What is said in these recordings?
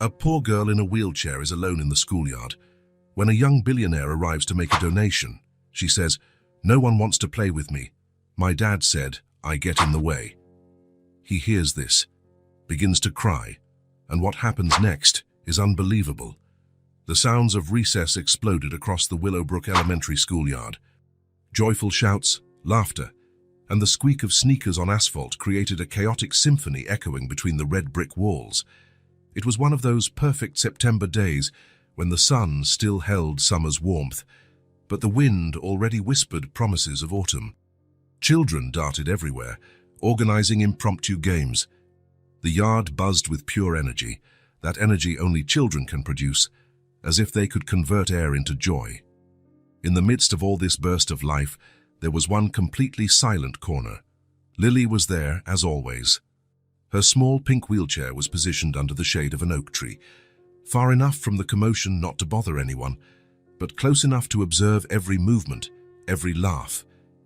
A poor girl in a wheelchair is alone in the schoolyard. When a young billionaire arrives to make a donation, she says, "No one wants to play with me. My dad said, I get in the way." He hears this, begins to cry, and what happens next is unbelievable. The sounds of recess exploded across the Willowbrook Elementary schoolyard. Joyful shouts, laughter, and the squeak of sneakers on asphalt created a chaotic symphony echoing between the red brick walls. It was one of those perfect September days when the sun still held summer's warmth, but the wind already whispered promises of autumn. Children darted everywhere, organizing impromptu games. The yard buzzed with pure energy, that energy only children can produce, as if they could convert air into joy. In the midst of all this burst of life, there was one completely silent corner. Lily was there, as always. Her small pink wheelchair was positioned under the shade of an oak tree, far enough from the commotion not to bother anyone, but close enough to observe every movement, every laugh,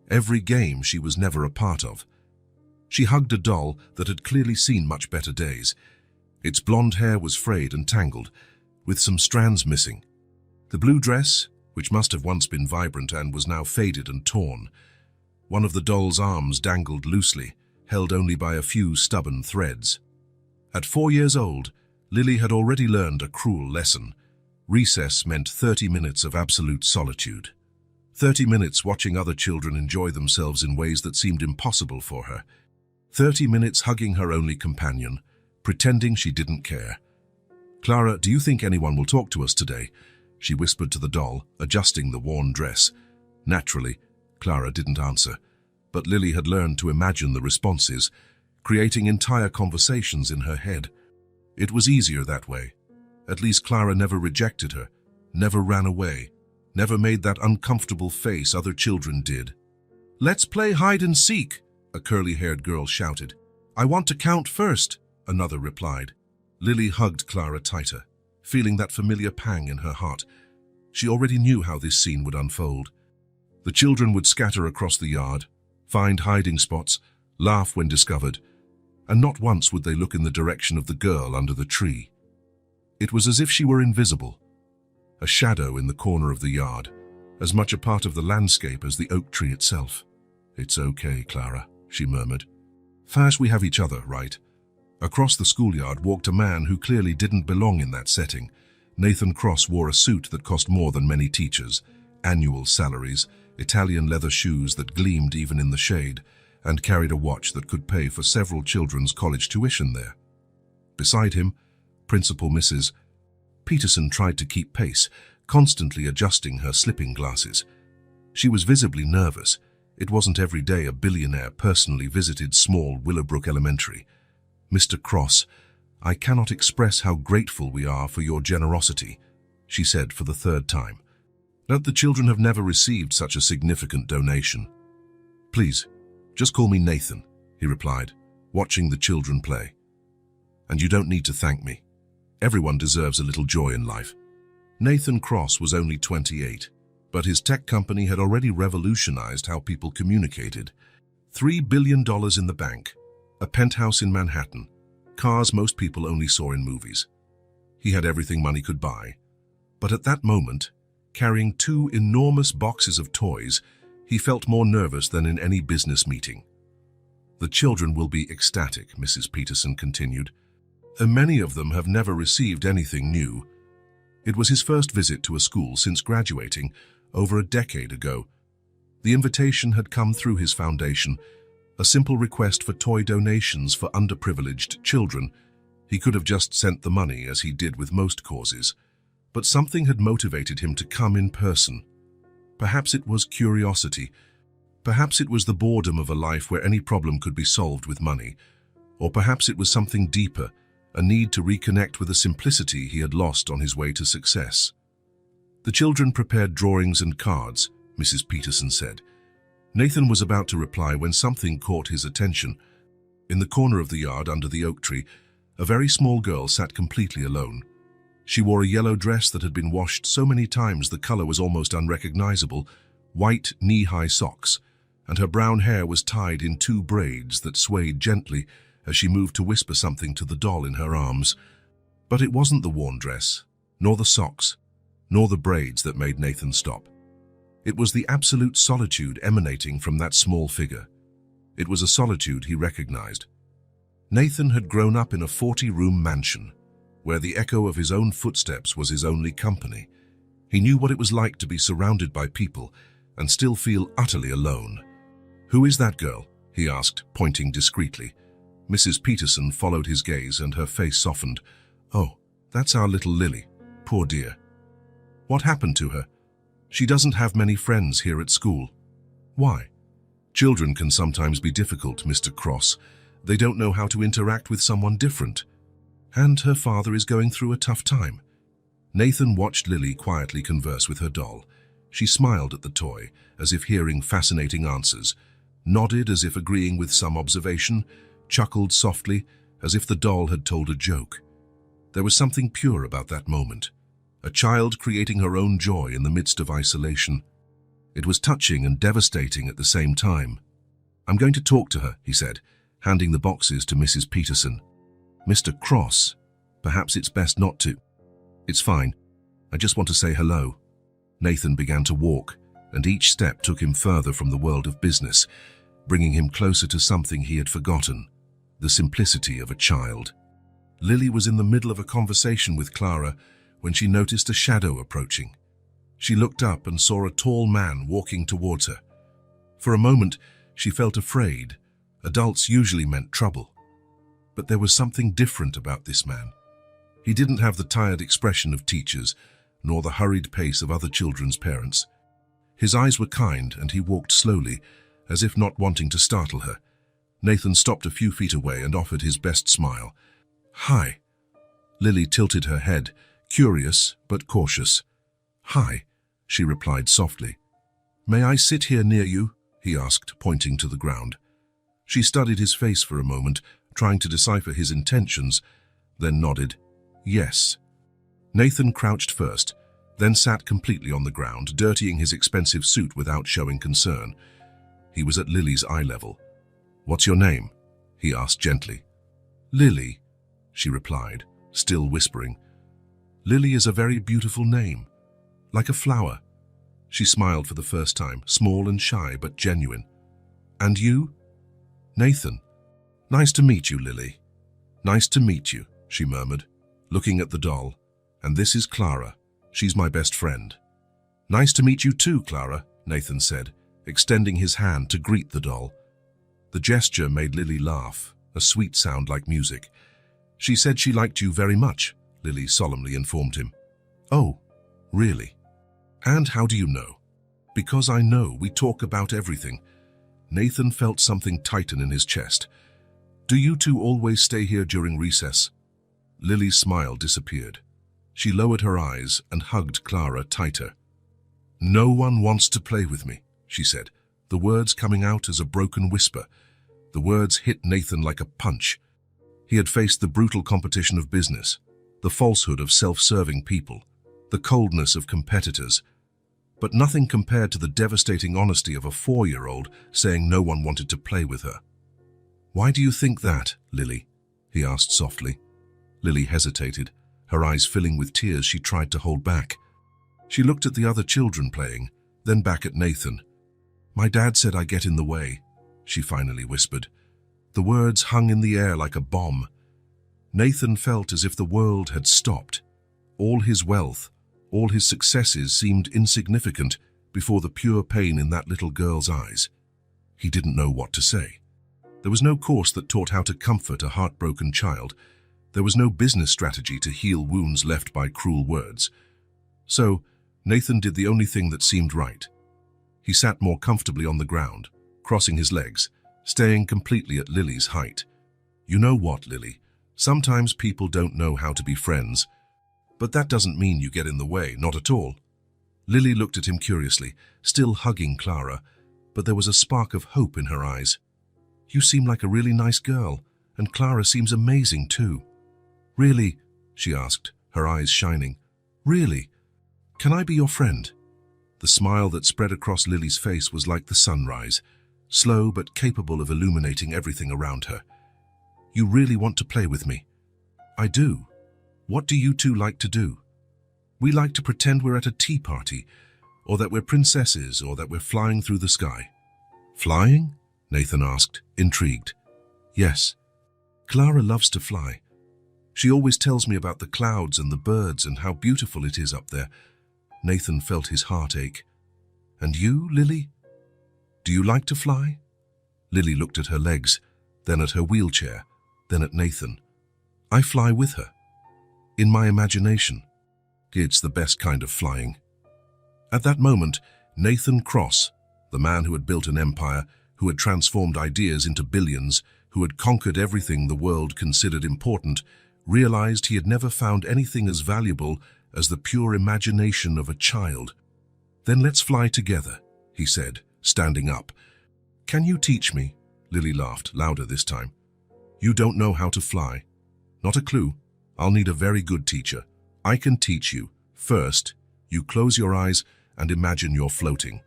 every game she was never a part of. She hugged a doll that had clearly seen much better days. Its blonde hair was frayed and tangled, with some strands missing. The blue dress, which must have once been vibrant and was now faded and torn. One of the doll's arms dangled loosely, held only by a few stubborn threads. At 4 years old, Lily had already learned a cruel lesson. Recess meant 30 minutes of absolute solitude. 30 minutes watching other children enjoy themselves in ways that seemed impossible for her. 30 minutes hugging her only companion, pretending she didn't care. "Clara, do you think anyone will talk to us today?" she whispered to the doll, adjusting the worn dress. Naturally, Clara didn't answer, but Lily had learned to imagine the responses, creating entire conversations in her head. It was easier that way. At least Clara never rejected her, never ran away, never made that uncomfortable face other children did. "Let's play hide and seek," a curly-haired girl shouted. "I want to count first," another replied. Lily hugged Clara tighter, feeling that familiar pang in her heart. She already knew how this scene would unfold. The children would scatter across the yard, find hiding spots, laugh when discovered, and not once would they look in the direction of the girl under the tree. It was as if she were invisible, a shadow in the corner of the yard, as much a part of the landscape as the oak tree itself. "It's okay, Clara," she murmured. "First we have each other, right?" Across the schoolyard walked a man who clearly didn't belong in that setting. Nathan Cross wore a suit that cost more than many teachers, annual salaries, Italian leather shoes that gleamed even in the shade, and carried a watch that could pay for several children's college tuition there. Beside him, Principal Mrs. Peterson tried to keep pace, constantly adjusting her slipping glasses. She was visibly nervous. It wasn't every day a billionaire personally visited small Willowbrook Elementary. "Mr. Cross, I cannot express how grateful we are for your generosity," she said for the third time. "Note the children have never received such a significant donation." "Please, just call me Nathan," he replied, watching the children play. "And you don't need to thank me. Everyone deserves a little joy in life." Nathan Cross was only 28, but his tech company had already revolutionized how people communicated. $3 billion in the bank, a penthouse in Manhattan, cars most people only saw in movies. He had everything money could buy, but at that moment, carrying 2 enormous boxes of toys, he felt more nervous than in any business meeting. "The children will be ecstatic," Mrs. Peterson continued. "And many of them have never received anything new." It was his first visit to a school since graduating over a decade ago. The invitation had come through his foundation, a simple request for toy donations for underprivileged children. He could have just sent the money, as he did with most causes. But something had motivated him to come in person. Perhaps it was curiosity. Perhaps it was the boredom of a life where any problem could be solved with money. Or perhaps it was something deeper, a need to reconnect with a simplicity he had lost on his way to success. The children prepared drawings and cards, Mrs. Peterson said. Nathan was about to reply when something caught his attention. In the corner of the yard under the oak tree, a very small girl sat completely alone. She wore a yellow dress that had been washed so many times the color was almost unrecognizable, white knee-high socks, and her brown hair was tied in 2 braids that swayed gently as she moved to whisper something to the doll in her arms. But it wasn't the worn dress, nor the socks, nor the braids that made Nathan stop. It was the absolute solitude emanating from that small figure. It was a solitude he recognized. Nathan had grown up in a 40-room mansion, where the echo of his own footsteps was his only company. He knew what it was like to be surrounded by people and still feel utterly alone. "Who is that girl?" he asked, pointing discreetly. Mrs. Peterson followed his gaze and her face softened. "Oh, that's our little Lily. Poor dear. What happened to her? She doesn't have many friends here at school." "Why?" "Children can sometimes be difficult, Mr. Cross. They don't know how to interact with someone different. And her father is going through a tough time." Nathan watched Lily quietly converse with her doll. She smiled at the toy, as if hearing fascinating answers, nodded as if agreeing with some observation, chuckled softly, as if the doll had told a joke. There was something pure about that moment, a child creating her own joy in the midst of isolation. It was touching and devastating at the same time. "I'm going to talk to her," he said, handing the boxes to Mrs. Peterson. "Mr. Cross, perhaps it's best not to." "It's fine. I just want to say hello." Nathan began to walk, and each step took him further from the world of business, bringing him closer to something he had forgotten, the simplicity of a child. Lily was in the middle of a conversation with Clara when she noticed a shadow approaching. She looked up and saw a tall man walking towards her. For a moment, she felt afraid. Adults usually meant trouble. But there was something different about this man. He didn't have the tired expression of teachers, nor the hurried pace of other children's parents. His eyes were kind, and he walked slowly, as if not wanting to startle her. Nathan stopped a few feet away and offered his best smile. "Hi." Lily tilted her head, curious but cautious. "Hi," she replied softly. "May I sit here near you?" he asked, pointing to the ground. She studied his face for a moment, trying to decipher his intentions, then nodded. "Yes." Nathan crouched first, then sat completely on the ground, dirtying his expensive suit without showing concern. He was at Lily's eye level. "What's your name?" he asked gently. "Lily," she replied, still whispering. "Lily is a very beautiful name, like a flower." She smiled for the first time, small and shy but genuine. "And you?" "Nathan." "Nice to meet you, Lily." "Nice to meet you," she murmured, looking at the doll. "And this is Clara. She's my best friend." "Nice to meet you too, Clara," Nathan said, extending his hand to greet the doll. The gesture made Lily laugh, a sweet sound like music. "She said she liked you very much," Lily solemnly informed him. "Oh, really? And how do you know?" "Because I know. We talk about everything." Nathan felt something tighten in his chest. "Do you two always stay here during recess?" Lily's smile disappeared. She lowered her eyes and hugged Clara tighter. "No one wants to play with me," she said, the words coming out as a broken whisper. The words hit Nathan like a punch. He had faced the brutal competition of business, the falsehood of self-serving people, the coldness of competitors, but nothing compared to the devastating honesty of a 4-year-old saying no one wanted to play with her. "Why do you think that, Lily?" he asked softly. Lily hesitated, her eyes filling with tears she tried to hold back. She looked at the other children playing, then back at Nathan. "My dad said I get in the way," she finally whispered. The words hung in the air like a bomb. Nathan felt as if the world had stopped. All his wealth, all his successes seemed insignificant before the pure pain in that little girl's eyes. He didn't know what to say. There was no course that taught how to comfort a heartbroken child. There was no business strategy to heal wounds left by cruel words. So, Nathan did the only thing that seemed right. He sat more comfortably on the ground, crossing his legs, staying completely at Lily's height. "You know what, Lily? Sometimes people don't know how to be friends. But that doesn't mean you get in the way, not at all." Lily looked at him curiously, still hugging Clara, but there was a spark of hope in her eyes. "You seem like a really nice girl, and Clara seems amazing too." "Really?" she asked, her eyes shining. "Really? Can I be your friend?" The smile that spread across Lily's face was like the sunrise, slow but capable of illuminating everything around her. "You really want to play with me?" "I do." "What do you two like to do?" "We like to pretend we're at a tea party, or that we're princesses, or that we're flying through the sky." "Flying?" Nathan asked, intrigued. "Yes. Clara loves to fly. She always tells me about the clouds and the birds and how beautiful it is up there." Nathan felt his heart ache. "And you, Lily? Do you like to fly?" Lily looked at her legs, then at her wheelchair, then at Nathan. "I fly with her. In my imagination. It's the best kind of flying." At that moment, Nathan Cross, the man who had built an empire, who had transformed ideas into billions, who had conquered everything the world considered important, realized he had never found anything as valuable as the pure imagination of a child. "Then let's fly together," he said, standing up. "Can you teach me?" Lily laughed, louder this time. "You don't know how to fly?" "Not a clue. I'll need a very good teacher. I can teach you. First, you close your eyes and imagine you're floating."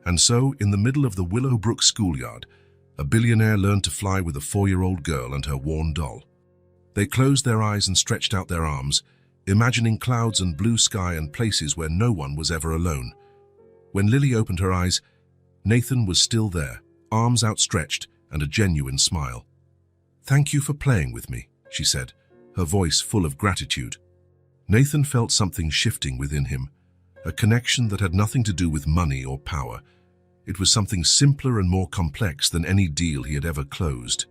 And so, in the middle of the Willowbrook schoolyard, a billionaire learned to fly with a 4-year-old girl and her worn doll. They closed their eyes and stretched out their arms, imagining clouds and blue sky and places where no one was ever alone. When Lily opened her eyes, Nathan was still there, arms outstretched and a genuine smile. "Thank you for playing with me," she said, her voice full of gratitude. Nathan felt something shifting within him, a connection that had nothing to do with money or power. It was something simpler and more complex than any deal he had ever closed.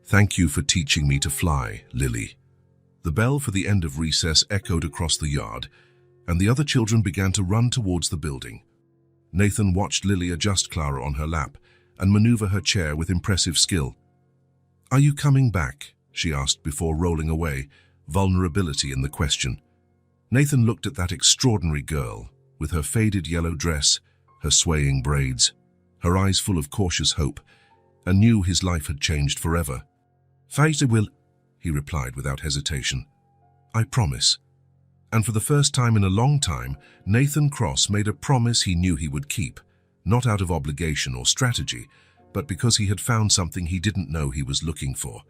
"Thank you for teaching me to fly, Lily." The bell for the end of recess echoed across the yard, and the other children began to run towards the building. Nathan watched Lily adjust Clara on her lap and maneuver her chair with impressive skill. "Are you coming back?" she asked before rolling away, vulnerability in the question. Nathan looked at that extraordinary girl, with her faded yellow dress, her swaying braids, her eyes full of cautious hope, and knew his life had changed forever. "Fate will," he replied without hesitation. "I promise." And for the first time in a long time, Nathan Cross made a promise he knew he would keep, not out of obligation or strategy, but because he had found something he didn't know he was looking for.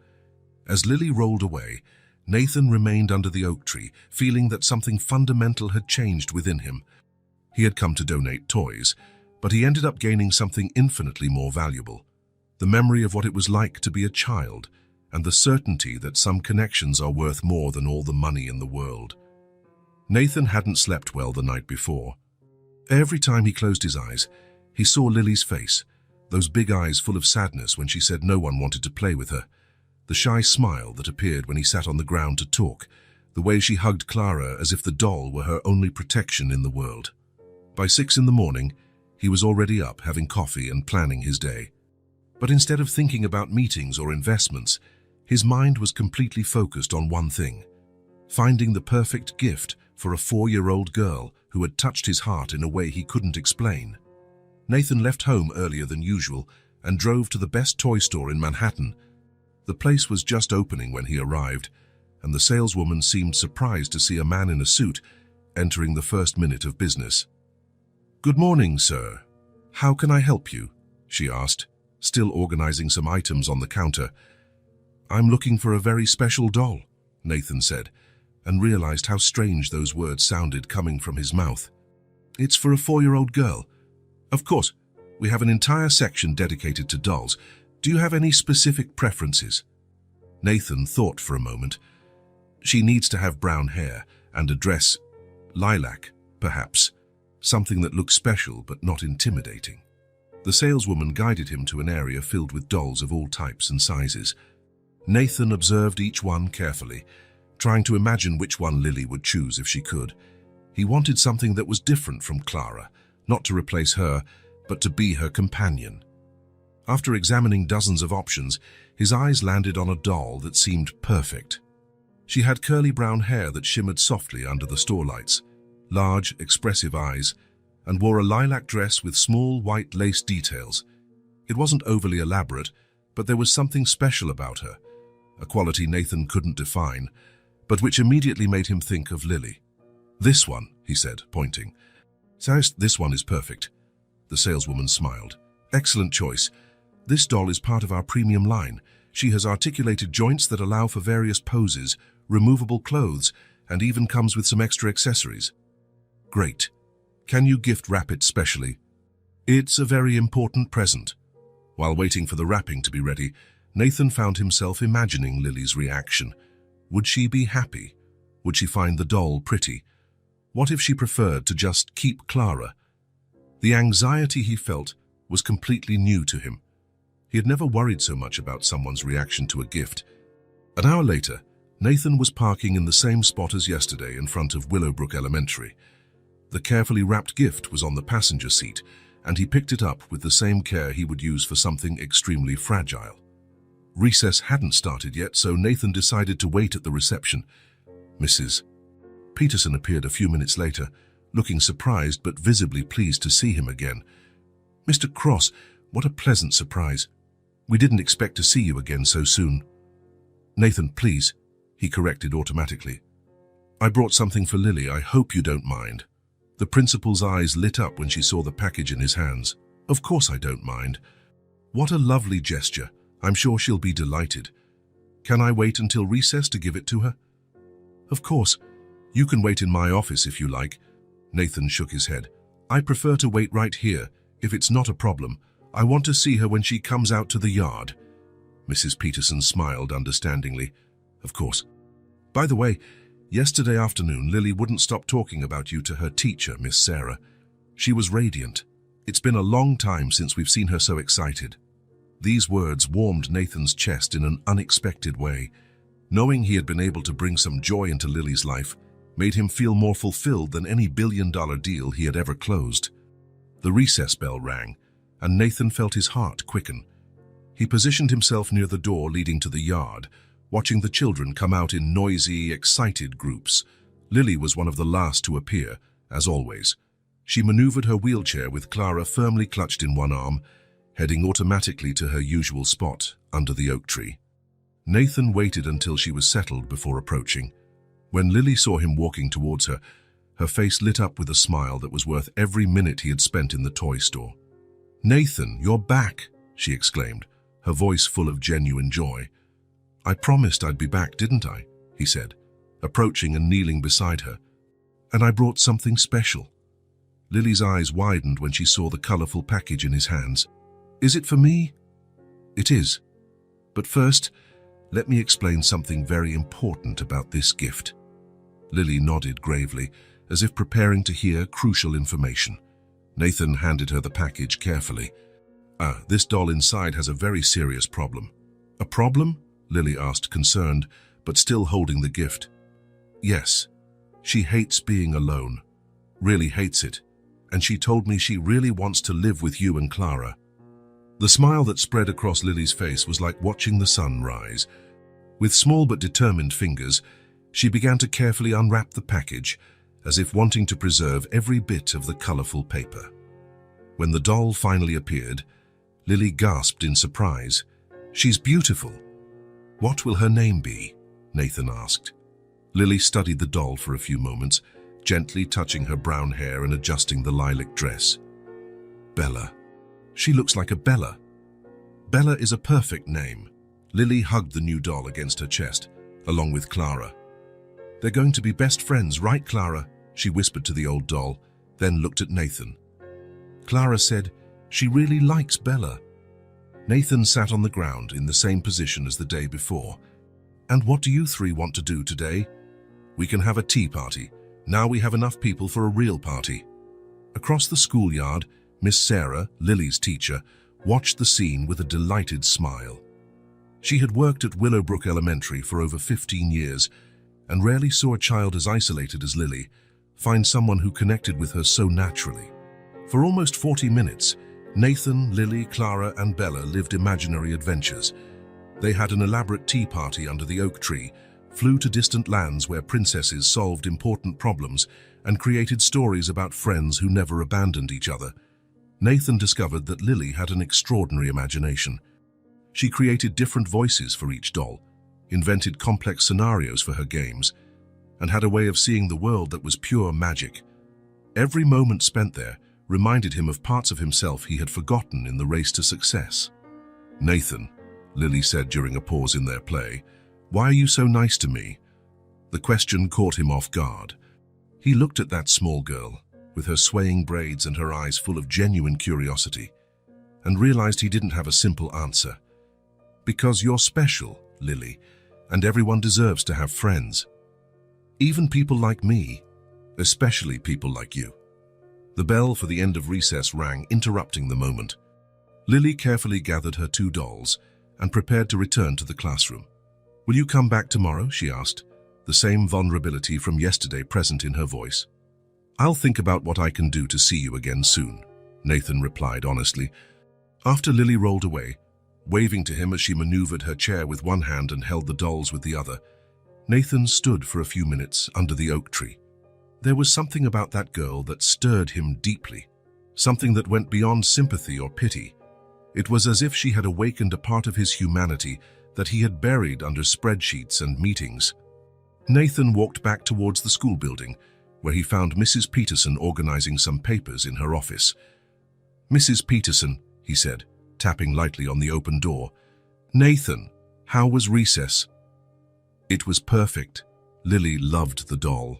As Lily rolled away, Nathan remained under the oak tree, feeling that something fundamental had changed within him. He had come to donate toys, but he ended up gaining something infinitely more valuable: the memory of what it was like to be a child, and the certainty that some connections are worth more than all the money in the world. Nathan hadn't slept well the night before. Every time he closed his eyes, he saw Lily's face, those big eyes full of sadness when she said no one wanted to play with her, the shy smile that appeared when he sat on the ground to talk, the way she hugged Clara as if the doll were her only protection in the world. By 6 in the morning, he was already up having coffee and planning his day. But instead of thinking about meetings or investments, his mind was completely focused on one thing: finding the perfect gift for a 4-year-old girl who had touched his heart in a way he couldn't explain. Nathan left home earlier than usual and drove to the best toy store in Manhattan. The place was just opening when he arrived, and the saleswoman seemed surprised to see a man in a suit entering the first minute of business. "Good morning, sir. How can I help you?" she asked, still organizing some items on the counter. "I'm looking for a very special doll," Nathan said, and realized how strange those words sounded coming from his mouth. "It's for a 4-year-old girl." "Of course, we have an entire section dedicated to dolls. Do you have any specific preferences?" Nathan thought for a moment. "She needs to have brown hair and a dress, lilac, perhaps, something that looks special but not intimidating." The saleswoman guided him to an area filled with dolls of all types and sizes. Nathan observed each one carefully, trying to imagine which one Lily would choose if she could. He wanted something that was different from Clara, not to replace her, but to be her companion. After examining dozens of options, his eyes landed on a doll that seemed perfect. She had curly brown hair that shimmered softly under the store lights, large, expressive eyes, and wore a lilac dress with small white lace details. It wasn't overly elaborate, but there was something special about her, a quality Nathan couldn't define, but which immediately made him think of Lily. "This one," he said, pointing. "This one is perfect." The saleswoman smiled. "Excellent choice. This doll is part of our premium line. She has articulated joints that allow for various poses, removable clothes, and even comes with some extra accessories. Great. Can you gift wrap it specially? It's a very important present. While waiting for the wrapping to be ready, Nathan found himself imagining Lily's reaction. Would she be happy? Would she find the doll pretty? What if she preferred to just keep Clara? The anxiety he felt was completely new to him. He had never worried so much about someone's reaction to a gift. An hour later, Nathan was parking in the same spot as yesterday in front of Willowbrook Elementary. The carefully wrapped gift was on the passenger seat, and he picked it up with the same care he would use for something extremely fragile. Recess hadn't started yet, so Nathan decided to wait at the reception. Mrs. Peterson appeared a few minutes later, looking surprised but visibly pleased to see him again. "Mr. Cross, what a pleasant surprise. We didn't expect to see you again so soon." "Nathan, please," he corrected automatically. "I brought something for Lily. I hope you don't mind." The principal's eyes lit up when she saw the package in his hands. "Of course I don't mind. What a lovely gesture. I'm sure she'll be delighted. Can I wait until recess to give it to her?" "Of course. You can wait in my office if you like." Nathan shook his head. "I prefer to wait right here, if it's not a problem. I want to see her when she comes out to the yard." Mrs. Peterson smiled understandingly. "Of course. By the way, yesterday afternoon, Lily wouldn't stop talking about you to her teacher, Miss Sarah. She was radiant. It's been a long time since we've seen her so excited." These words warmed Nathan's chest in an unexpected way. Knowing he had been able to bring some joy into Lily's life made him feel more fulfilled than any billion-dollar deal he had ever closed. The recess bell rang, and Nathan felt his heart quicken. He positioned himself near the door leading to the yard, watching the children come out in noisy, excited groups. Lily was one of the last to appear, as always. She maneuvered her wheelchair with Clara firmly clutched in one arm, heading automatically to her usual spot under the oak tree. Nathan waited until she was settled before approaching. When Lily saw him walking towards her, her face lit up with a smile that was worth every minute he had spent in the toy store. "Nathan, you're back," she exclaimed, her voice full of genuine joy. "I promised I'd be back, didn't I?" he said, approaching and kneeling beside her. "And I brought something special." Lily's eyes widened when she saw the colorful package in his hands. "Is it for me?" "It is. But first, let me explain something very important about this gift." Lily nodded gravely, as if preparing to hear crucial information. Nathan handed her the package carefully. This doll inside has a very serious problem." "A problem?" Lily asked, concerned, but still holding the gift. "Yes. She hates being alone. Really hates it. And she told me she really wants to live with you and Clara." The smile that spread across Lily's face was like watching the sun rise. With small but determined fingers, she began to carefully unwrap the package, as if wanting to preserve every bit of the colorful paper. When the doll finally appeared, Lily gasped in surprise. "She's beautiful." "What will her name be?" Nathan asked. Lily studied the doll for a few moments, gently touching her brown hair and adjusting the lilac dress. "Bella. She looks like a Bella." "Bella is a perfect name." Lily hugged the new doll against her chest, along with Clara. "They're going to be best friends, right, Clara?" she whispered to the old doll, then looked at Nathan. Clara said, "She really likes Bella." Nathan sat on the ground in the same position as the day before. "And what do you three want to do today?" "We can have a tea party. Now we have enough people for a real party." Across the schoolyard, Miss Sarah, Lily's teacher, watched the scene with a delighted smile. She had worked at Willowbrook Elementary for over 15 years and rarely saw a child as isolated as Lily find someone who connected with her so naturally. For almost 40 minutes, Nathan, Lily, Clara, and Bella lived imaginary adventures. They had an elaborate tea party under the oak tree, flew to distant lands where princesses solved important problems, and created stories about friends who never abandoned each other. Nathan discovered that Lily had an extraordinary imagination. She created different voices for each doll, invented complex scenarios for her games, and had a way of seeing the world that was pure magic. Every moment spent there reminded him of parts of himself he had forgotten in the race to success. "Nathan," Lily said during a pause in their play, "why are you so nice to me?" The question caught him off guard. He looked at that small girl, with her swaying braids and her eyes full of genuine curiosity, and realized he didn't have a simple answer. Because you're special, Lily, and everyone deserves to have friends. Even people like me, especially people like you. The bell for the end of recess rang, interrupting the moment. Lily carefully gathered her 2 dolls and prepared to return to the classroom. "Will you come back tomorrow?" she asked, the same vulnerability from yesterday present in her voice. "I'll think about what I can do to see you again soon," Nathan replied honestly. After Lily rolled away, waving to him as she maneuvered her chair with one hand and held the dolls with the other, Nathan stood for a few minutes under the oak tree. There was something about that girl that stirred him deeply, something that went beyond sympathy or pity. It was as if she had awakened a part of his humanity that he had buried under spreadsheets and meetings. Nathan walked back towards the school building, where he found Mrs. Peterson organizing some papers in her office. "Mrs. Peterson," he said, tapping lightly on the open door. "Nathan, how was recess?" "It was perfect." Lily loved the doll.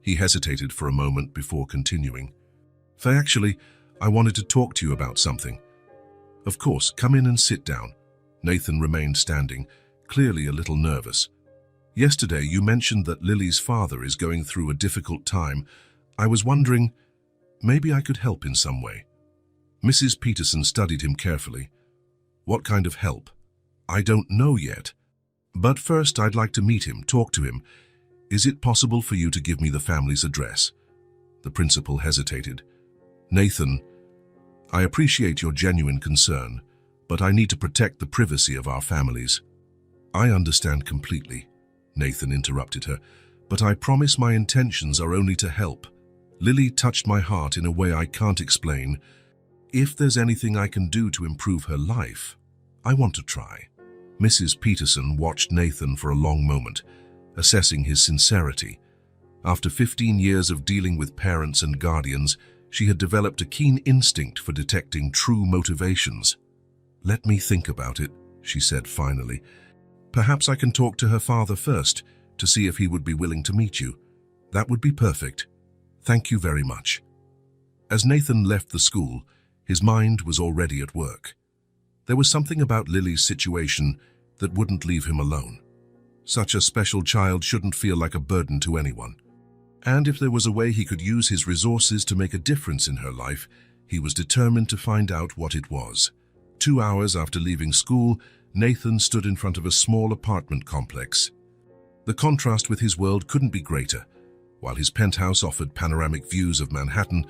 He hesitated for a moment before continuing. Actually, I wanted to talk to you about something." "Of course, come in and sit down." Nathan remained standing, clearly a little nervous. "Yesterday you mentioned that Lily's father is going through a difficult time. I was wondering, maybe I could help in some way." Mrs. Peterson studied him carefully. "What kind of help?" "I don't know yet. But first I'd like to meet him, talk to him. Is it possible for you to give me the family's address?" The principal hesitated. "Nathan, I appreciate your genuine concern, but I need to protect the privacy of our families." "I understand completely," Nathan interrupted her, "but I promise my intentions are only to help. Lily touched my heart in a way I can't explain. If there's anything I can do to improve her life, I want to try." Mrs. Peterson watched Nathan for a long moment, assessing his sincerity. After 15 years of dealing with parents and guardians, she had developed a keen instinct for detecting true motivations. "Let me think about it," she said finally. "Perhaps I can talk to her father first, to see if he would be willing to meet you. That would be perfect. Thank you very much." As Nathan left the school, his mind was already at work. There was something about Lily's situation that wouldn't leave him alone. Such a special child shouldn't feel like a burden to anyone. And if there was a way he could use his resources to make a difference in her life, he was determined to find out what it was. 2 hours after leaving school, Nathan stood in front of a small apartment complex. The contrast with his world couldn't be greater. While his penthouse offered panoramic views of Manhattan,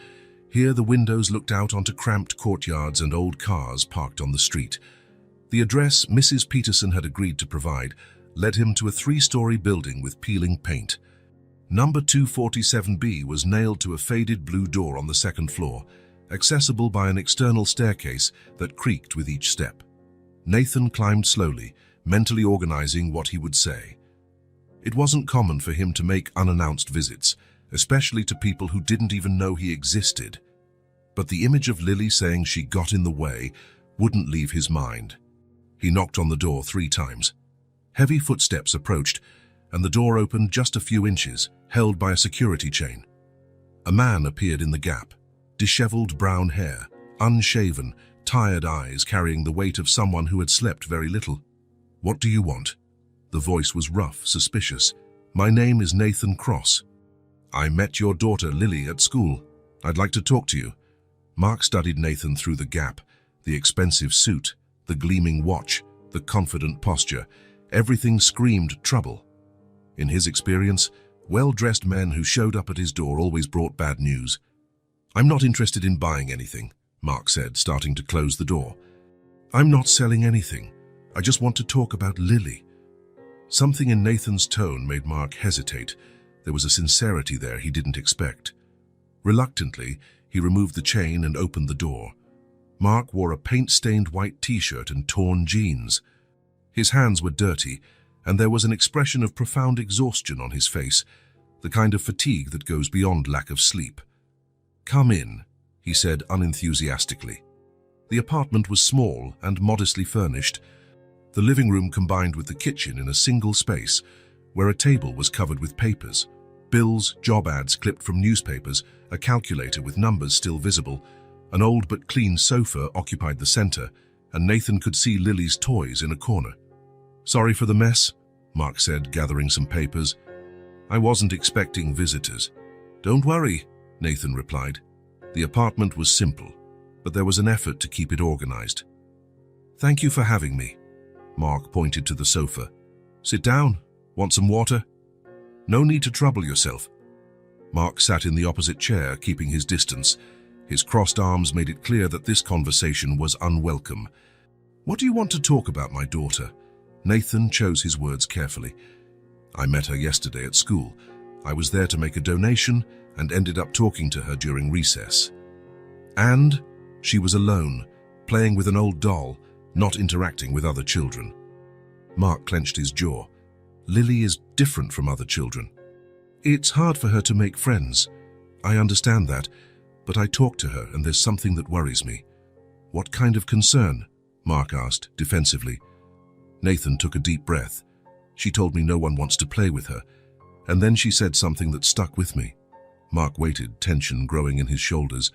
here the windows looked out onto cramped courtyards and old cars parked on the street. The address Mrs. Peterson had agreed to provide led him to a 3-story building with peeling paint. Number 247B was nailed to a faded blue door on the 2nd floor, accessible by an external staircase that creaked with each step. Nathan climbed slowly, mentally organizing what he would say. It wasn't common for him to make unannounced visits, especially to people who didn't even know he existed. But the image of Lily saying she got in the way wouldn't leave his mind. He knocked on the door 3 times. Heavy footsteps approached, and the door opened just a few inches, held by a security chain. A man appeared in the gap, disheveled brown hair, unshaven, tired eyes carrying the weight of someone who had slept very little. "What do you want?" The voice was rough, suspicious. "My name is Nathan Cross. I met your daughter Lily at school. I'd like to talk to you." Mark studied Nathan through the gap, the expensive suit, the gleaming watch, the confident posture. Everything screamed trouble. In his experience, well-dressed men who showed up at his door always brought bad news. "I'm not interested in buying anything," Mark said, starting to close the door. "I'm not selling anything. I just want to talk about Lily." Something in Nathan's tone made Mark hesitate. There was a sincerity there he didn't expect. Reluctantly, he removed the chain and opened the door. Mark wore a paint-stained white t-shirt and torn jeans. His hands were dirty, and there was an expression of profound exhaustion on his face, the kind of fatigue that goes beyond lack of sleep. "Come in," he said unenthusiastically. The apartment was small and modestly furnished. The living room combined with the kitchen in a single space, where a table was covered with papers, bills, job ads clipped from newspapers, a calculator with numbers still visible. An old but clean sofa occupied the center, and Nathan could see Lily's toys in a corner. "Sorry for the mess," Mark said, gathering some papers. "I wasn't expecting visitors." "Don't worry," Nathan replied. The apartment was simple, but there was an effort to keep it organized. "Thank you for having me." Mark pointed to the sofa. "Sit down. Want some water?" "No need to trouble yourself." Mark sat in the opposite chair, keeping his distance. His crossed arms made it clear that this conversation was unwelcome. "What do you want to talk about, my daughter?" Nathan chose his words carefully. "I met her yesterday at school. I was there to make a donation and ended up talking to her during recess. And she was alone, playing with an old doll, not interacting with other children." Mark clenched his jaw. "Lily is different from other children. It's hard for her to make friends. I understand that, but I talked to her and there's something that worries me." "What kind of concern?" Mark asked, defensively. Nathan took a deep breath. "She told me no one wants to play with her, and then she said something that stuck with me." Mark waited, tension growing in his shoulders.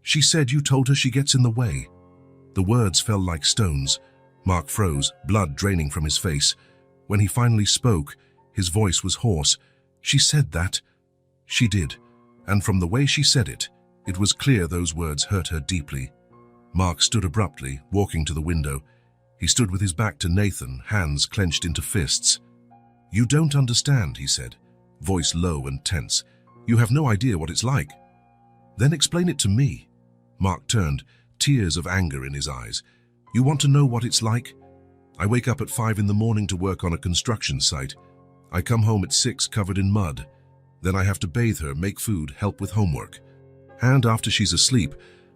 "She said you told her she gets in the way." The words fell like stones. Mark froze, blood draining from his face. When he finally spoke, his voice was hoarse. "She said that?" "She did, and from the way she said it, it was clear those words hurt her deeply." Mark stood abruptly, walking to the window. He stood with his back to Nathan, hands clenched into fists. "You don't understand," he said, voice low and tense. "You have no idea what it's like." "Then explain it to me." Mark turned, tears of anger in his eyes. "You want to know what it's like? I wake up at 5 in the morning to work on a construction site. I come home at 6 covered in mud. Then I have to bathe her, make food, help with homework. And after she's asleep,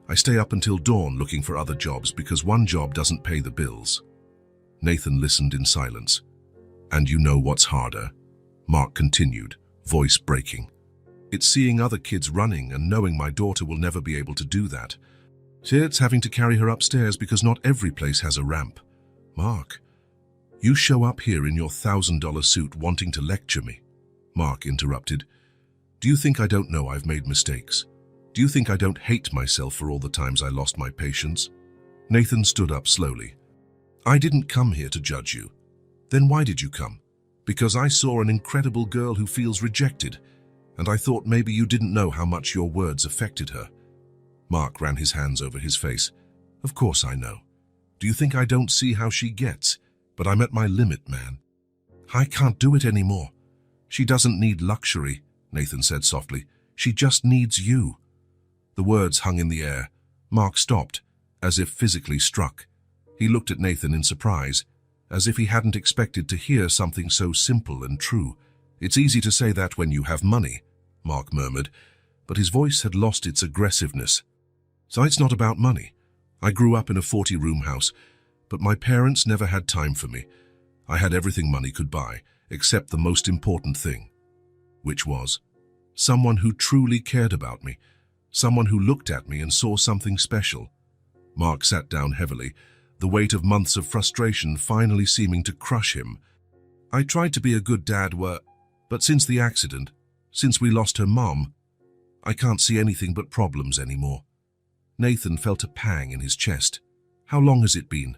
I stay up until dawn looking for other jobs because one job doesn't pay the bills." Nathan listened in silence. "And you know what's harder?" Mark continued, voice breaking. "It's seeing other kids running and knowing my daughter will never be able to do that. It's having to carry her upstairs because not every place has a ramp." "Mark, you show up here in your $1,000 suit wanting to lecture me." Mark interrupted. "Do you think I don't know I've made mistakes? Do you think I don't hate myself for all the times I lost my patience?" Nathan stood up slowly. "I didn't come here to judge you." "Then why did you come?" "Because I saw an incredible girl who feels rejected, and I thought maybe you didn't know how much your words affected her." Mark ran his hands over his face. "Of course I know. Do you think I don't see how she gets? But I'm at my limit, man. I can't do it anymore." "She doesn't need luxury," Nathan said softly. "She just needs you." The words hung in the air. Mark stopped, as if physically struck. He looked at Nathan in surprise, as if he hadn't expected to hear something so simple and true. "It's easy to say that when you have money," Mark murmured, but his voice had lost its aggressiveness. "So it's not about money. I grew up in a 40-room house, but my parents never had time for me. I had everything money could buy, except the most important thing." Which was someone who truly cared about me, someone who looked at me and saw something special. Mark sat down heavily, the weight of months of frustration finally seeming to crush him. "I tried to be a good dad, but since the accident, since we lost her mom, I can't see anything but problems anymore." Nathan felt a pang in his chest. "How long has it been?"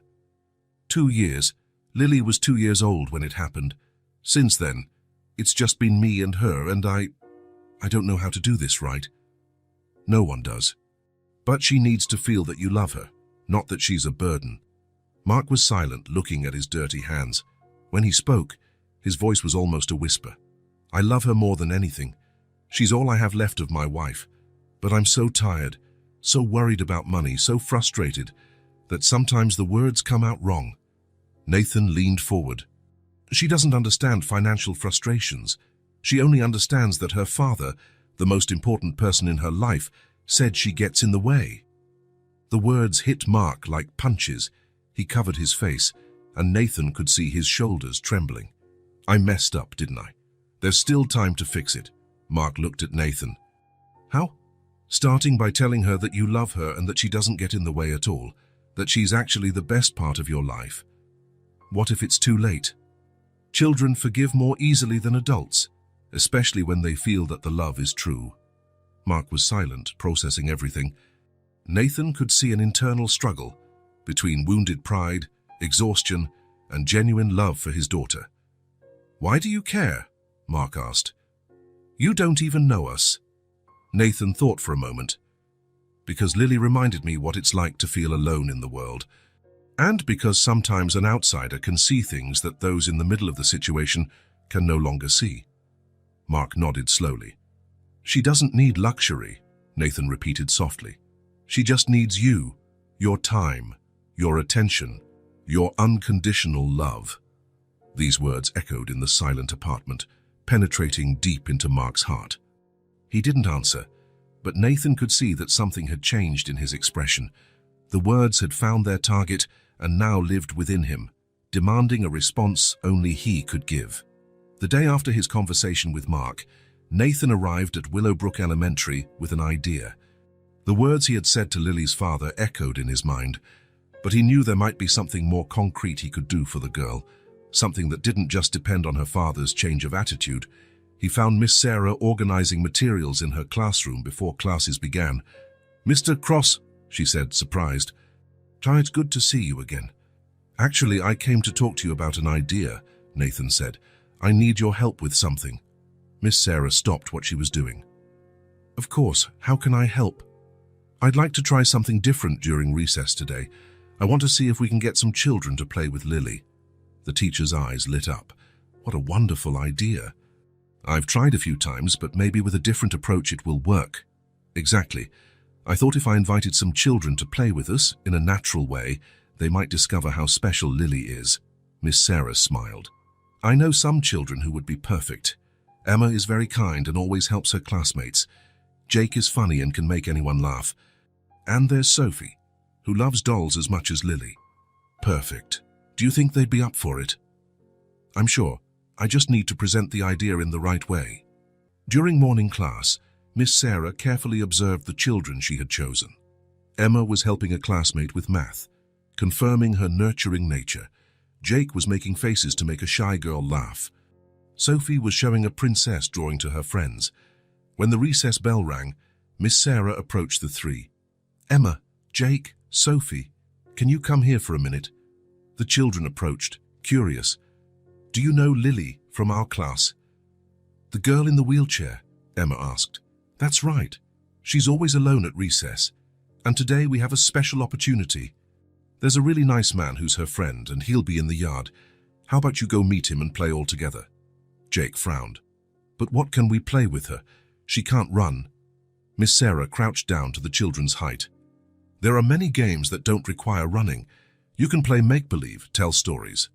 2 years. Lily was 2 years old when it happened. Since then, it's just been me and her, and I don't know how to do this right." "No one does. But she needs to feel that you love her, not that she's a burden." Mark was silent, looking at his dirty hands. When he spoke, his voice was almost a whisper. "I love her more than anything. She's all I have left of my wife. But I'm so tired, so worried about money, so frustrated, that sometimes the words come out wrong." Nathan leaned forward. "She doesn't understand financial frustrations. She only understands that her father, the most important person in her life, said she gets in the way." The words hit Mark like punches. He covered his face, and Nathan could see his shoulders trembling. "I messed up, didn't I? There's still time to fix it." Mark looked at Nathan. "How?" "Starting by telling her that you love her and that she doesn't get in the way at all, that she's actually the best part of your life." "What if it's too late?" Children forgive more easily than adults, especially when they feel that the love is true. Mark was silent, processing everything. Nathan could see an internal struggle between wounded pride, exhaustion, and genuine love for his daughter. "Why do you care?" Mark asked. "You don't even know us." Nathan thought for a moment. "Because Lily reminded me what it's like to feel alone in the world. And because sometimes an outsider can see things that those in the middle of the situation can no longer see." Mark nodded slowly. "She doesn't need luxury," Nathan repeated softly. "She just needs you, your time, your attention, your unconditional love." These words echoed in the silent apartment, penetrating deep into Mark's heart. He didn't answer, but Nathan could see that something had changed in his expression. The words had found their target and now lived within him, demanding a response only he could give. The day after his conversation with Mark, Nathan arrived at Willowbrook Elementary with an idea. The words he had said to Lily's father echoed in his mind, but he knew there might be something more concrete he could do for the girl, something that didn't just depend on her father's change of attitude. He found Miss Sarah organizing materials in her classroom before classes began. "Mr. Cross," she said, surprised. "It's good to see you again." "Actually, I came to talk to you about an idea," Nathan said. "I need your help with something." Miss Sarah stopped what she was doing. "Of course, how can I help?" "I'd like to try something different during recess today. I want to see if we can get some children to play with Lily." The teacher's eyes lit up. "What a wonderful idea. I've tried a few times, but maybe with a different approach it will work." "Exactly. I thought if I invited some children to play with us in a natural way, they might discover how special Lily is." Miss Sarah smiled. "I know some children who would be perfect. Emma is very kind and always helps her classmates. Jake is funny and can make anyone laugh. And there's Sophie, who loves dolls as much as Lily. Perfect. Do you think they'd be up for it?" "I'm sure. I just need to present the idea in the right way." During morning class, Miss Sarah carefully observed the children she had chosen. Emma was helping a classmate with math, confirming her nurturing nature. Jake was making faces to make a shy girl laugh. Sophie was showing a princess drawing to her friends. When the recess bell rang, Miss Sarah approached the three. "Emma, Jake, Sophie, can you come here for a minute?" The children approached, curious. "Do you know Lily from our class?" "The girl in the wheelchair?" Emma asked. "That's right. She's always alone at recess. And today we have a special opportunity. There's a really nice man who's her friend, and he'll be in the yard. How about you go meet him and play all together?" Jake frowned. "But what can we play with her? She can't run." Miss Sarah crouched down to the children's height. "There are many games that don't require running. You can play make-believe, tell stories."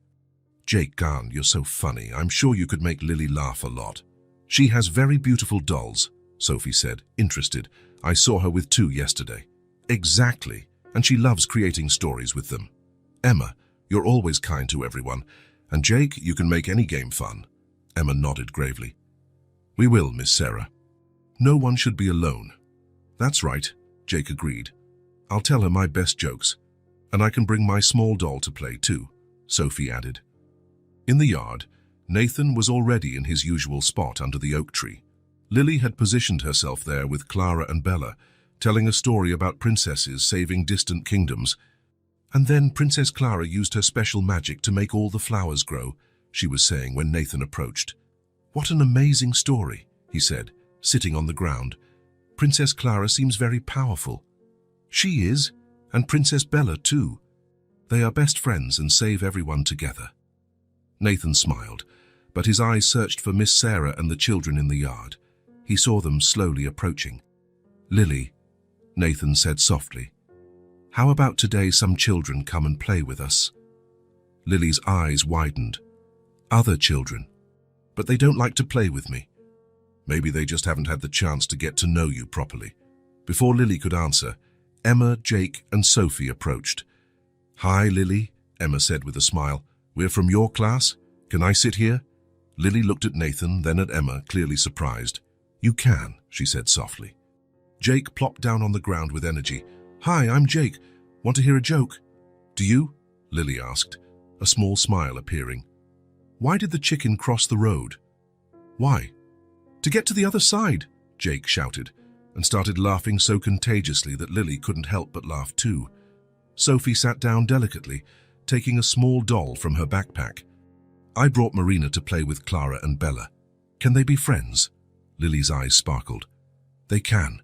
"Jake Garn, you're so funny. I'm sure you could make Lily laugh a lot." "She has very beautiful dolls," Sophie said, interested. "I saw her with 2 yesterday." "Exactly, and she loves creating stories with them." "Emma, you're always kind to everyone. And Jake, you can make any game fun." Emma nodded gravely. "We will, Miss Sarah. No one should be alone." "That's right," Jake agreed. "I'll tell her my best jokes. And I can bring my small doll to play too," Sophie added. In the yard, Nathan was already in his usual spot under the oak tree. Lily had positioned herself there with Clara and Bella, telling a story about princesses saving distant kingdoms. "And then Princess Clara used her special magic to make all the flowers grow," she was saying when Nathan approached. "What an amazing story," he said, sitting on the ground. "Princess Clara seems very powerful." "She is, and Princess Bella too. They are best friends and save everyone together." Nathan smiled, but his eyes searched for Miss Sarah and the children in the yard. He saw them slowly approaching. "Lily," Nathan said softly, "how about today some children come and play with us?" Lily's eyes widened. "Other children? But they don't like to play with me." "Maybe they just haven't had the chance to get to know you properly." Before Lily could answer, Emma, Jake, and Sophie approached. "Hi, Lily," Emma said with a smile. "We're from your class. Can I sit here?" Lily looked at Nathan, then at Emma, clearly surprised. "You can," she said softly. Jake plopped down on the ground with energy. "Hi, I'm Jake. Want to hear a joke?" "Do you?" Lily asked, a small smile appearing. Why did the chicken cross the road? Why? To get to the other side, Jake shouted, and started laughing so contagiously that Lily couldn't help but laugh too. Sophie sat down delicately, taking a small doll from her backpack. I brought Marina to play with Clara and Bella. Can they be friends? Lily's eyes sparkled. They can.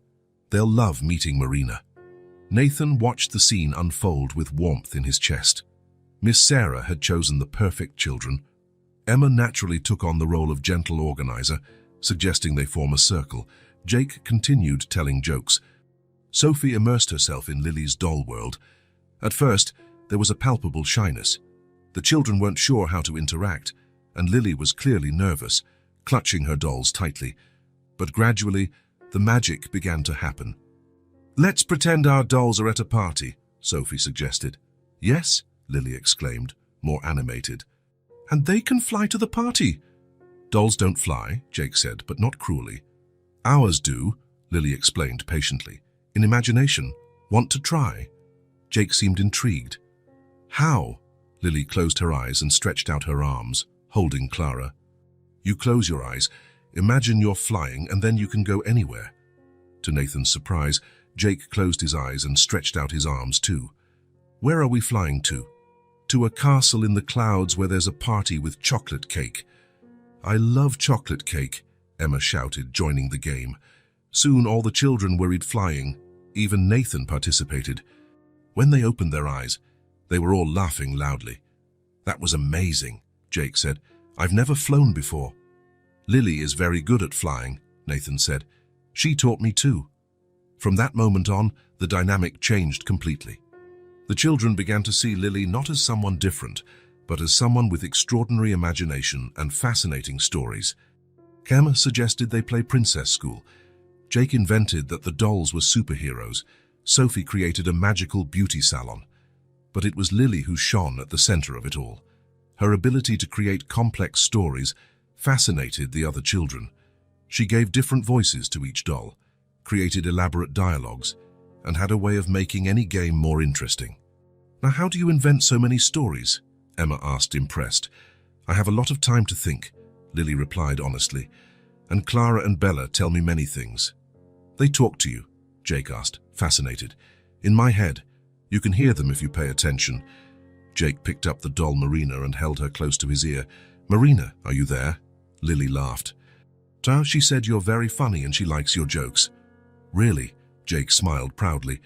They'll love meeting Marina. Nathan watched the scene unfold with warmth in his chest. Miss Sarah had chosen the perfect children. Emma naturally took on the role of gentle organizer, suggesting they form a circle. Jake continued telling jokes. Sophie immersed herself in Lily's doll world. At first, there was a palpable shyness. The children weren't sure how to interact, and Lily was clearly nervous, clutching her dolls tightly. But gradually, the magic began to happen. "Let's pretend our dolls are at a party," Sophie suggested. "Yes," Lily exclaimed, more animated. "And they can fly to the party." "Dolls don't fly," Jake said, "but not cruelly." "Ours do," Lily explained patiently. "In imagination. Want to try?" Jake seemed intrigued. "How?" Lily closed her eyes and stretched out her arms, holding Clara. "You close your eyes, imagine you're flying, and then you can go anywhere." To Nathan's surprise, Jake closed his eyes and stretched out his arms too. "Where are we flying to?" "To a castle in the clouds where there's a party with chocolate cake." "I love chocolate cake," Emma shouted, joining the game. Soon all the children worried flying. Even Nathan participated. When they opened their eyes, they were all laughing loudly. "That was amazing," Jake said. "I've never flown before." "Lily is very good at flying," Nathan said. "She taught me too." From that moment on, the dynamic changed completely. The children began to see Lily not as someone different, but as someone with extraordinary imagination and fascinating stories. Emma suggested they play Princess School. Jake invented that the dolls were superheroes. Sophie created a magical beauty salon. But it was Lily who shone at the center of it all. Her ability to create complex stories fascinated the other children. She gave different voices to each doll, created elaborate dialogues, and had a way of making any game more interesting. "Now, how do you invent so many stories?" Emma asked, impressed. "I have a lot of time to think," Lily replied honestly, "and Clara and Bella tell me many things." "They talk to you?" Jake asked, fascinated. "In my head. You can hear them if you pay attention." Jake picked up the doll Marina and held her close to his ear. "Marina, are you there?" Lily laughed. "She said you're very funny and she likes your jokes." "Really?" Jake smiled proudly.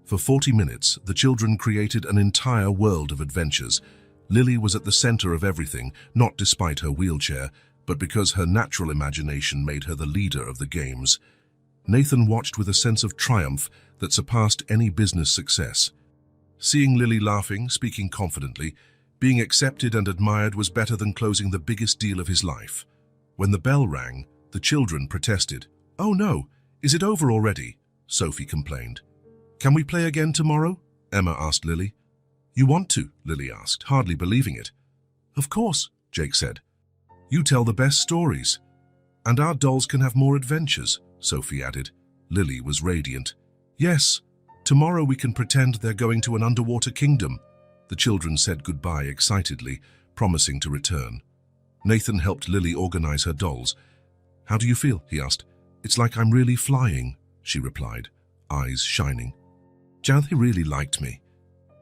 For 40 minutes, the children created an entire world of adventures. Lily was at the center of everything, not despite her wheelchair, but because her natural imagination made her the leader of the games. Nathan watched with a sense of triumph that surpassed any business success. Seeing Lily laughing, speaking confidently, being accepted and admired was better than closing the biggest deal of his life. When the bell rang, the children protested. "Oh no, is it over already?" Sophie complained. "Can we play again tomorrow?" Emma asked Lily. "You want to?" Lily asked, hardly believing it. "Of course," Jake said. "You tell the best stories. And our dolls can have more adventures," Sophie added. Lily was radiant. "Yes, tomorrow we can pretend they're going to an underwater kingdom." The children said goodbye excitedly, promising to return. Nathan helped Lily organize her dolls. "How do you feel?" he asked. "It's like I'm really flying," she replied, eyes shining. "They really liked me."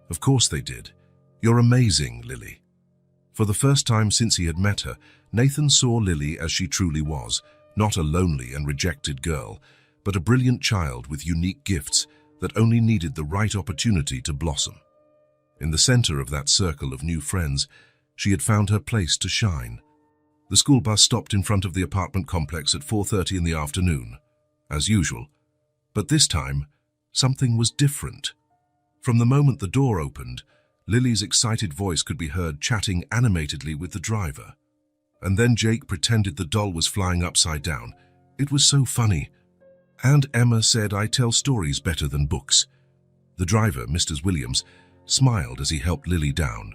"Of course they did. You're amazing, Lily." For the first time since he had met her, Nathan saw Lily as she truly was, not a lonely and rejected girl, but a brilliant child with unique gifts that only needed the right opportunity to blossom. In the center of that circle of new friends, she had found her place to shine. The school bus stopped in front of the apartment complex at 4:30 in the afternoon, as usual. But this time, something was different. From the moment the door opened, Lily's excited voice could be heard chatting animatedly with the driver. And then Jake pretended the doll was flying upside down. It was so funny. And Emma said, "I tell stories better than books." The driver, Mr. Williams, smiled as he helped Lily down.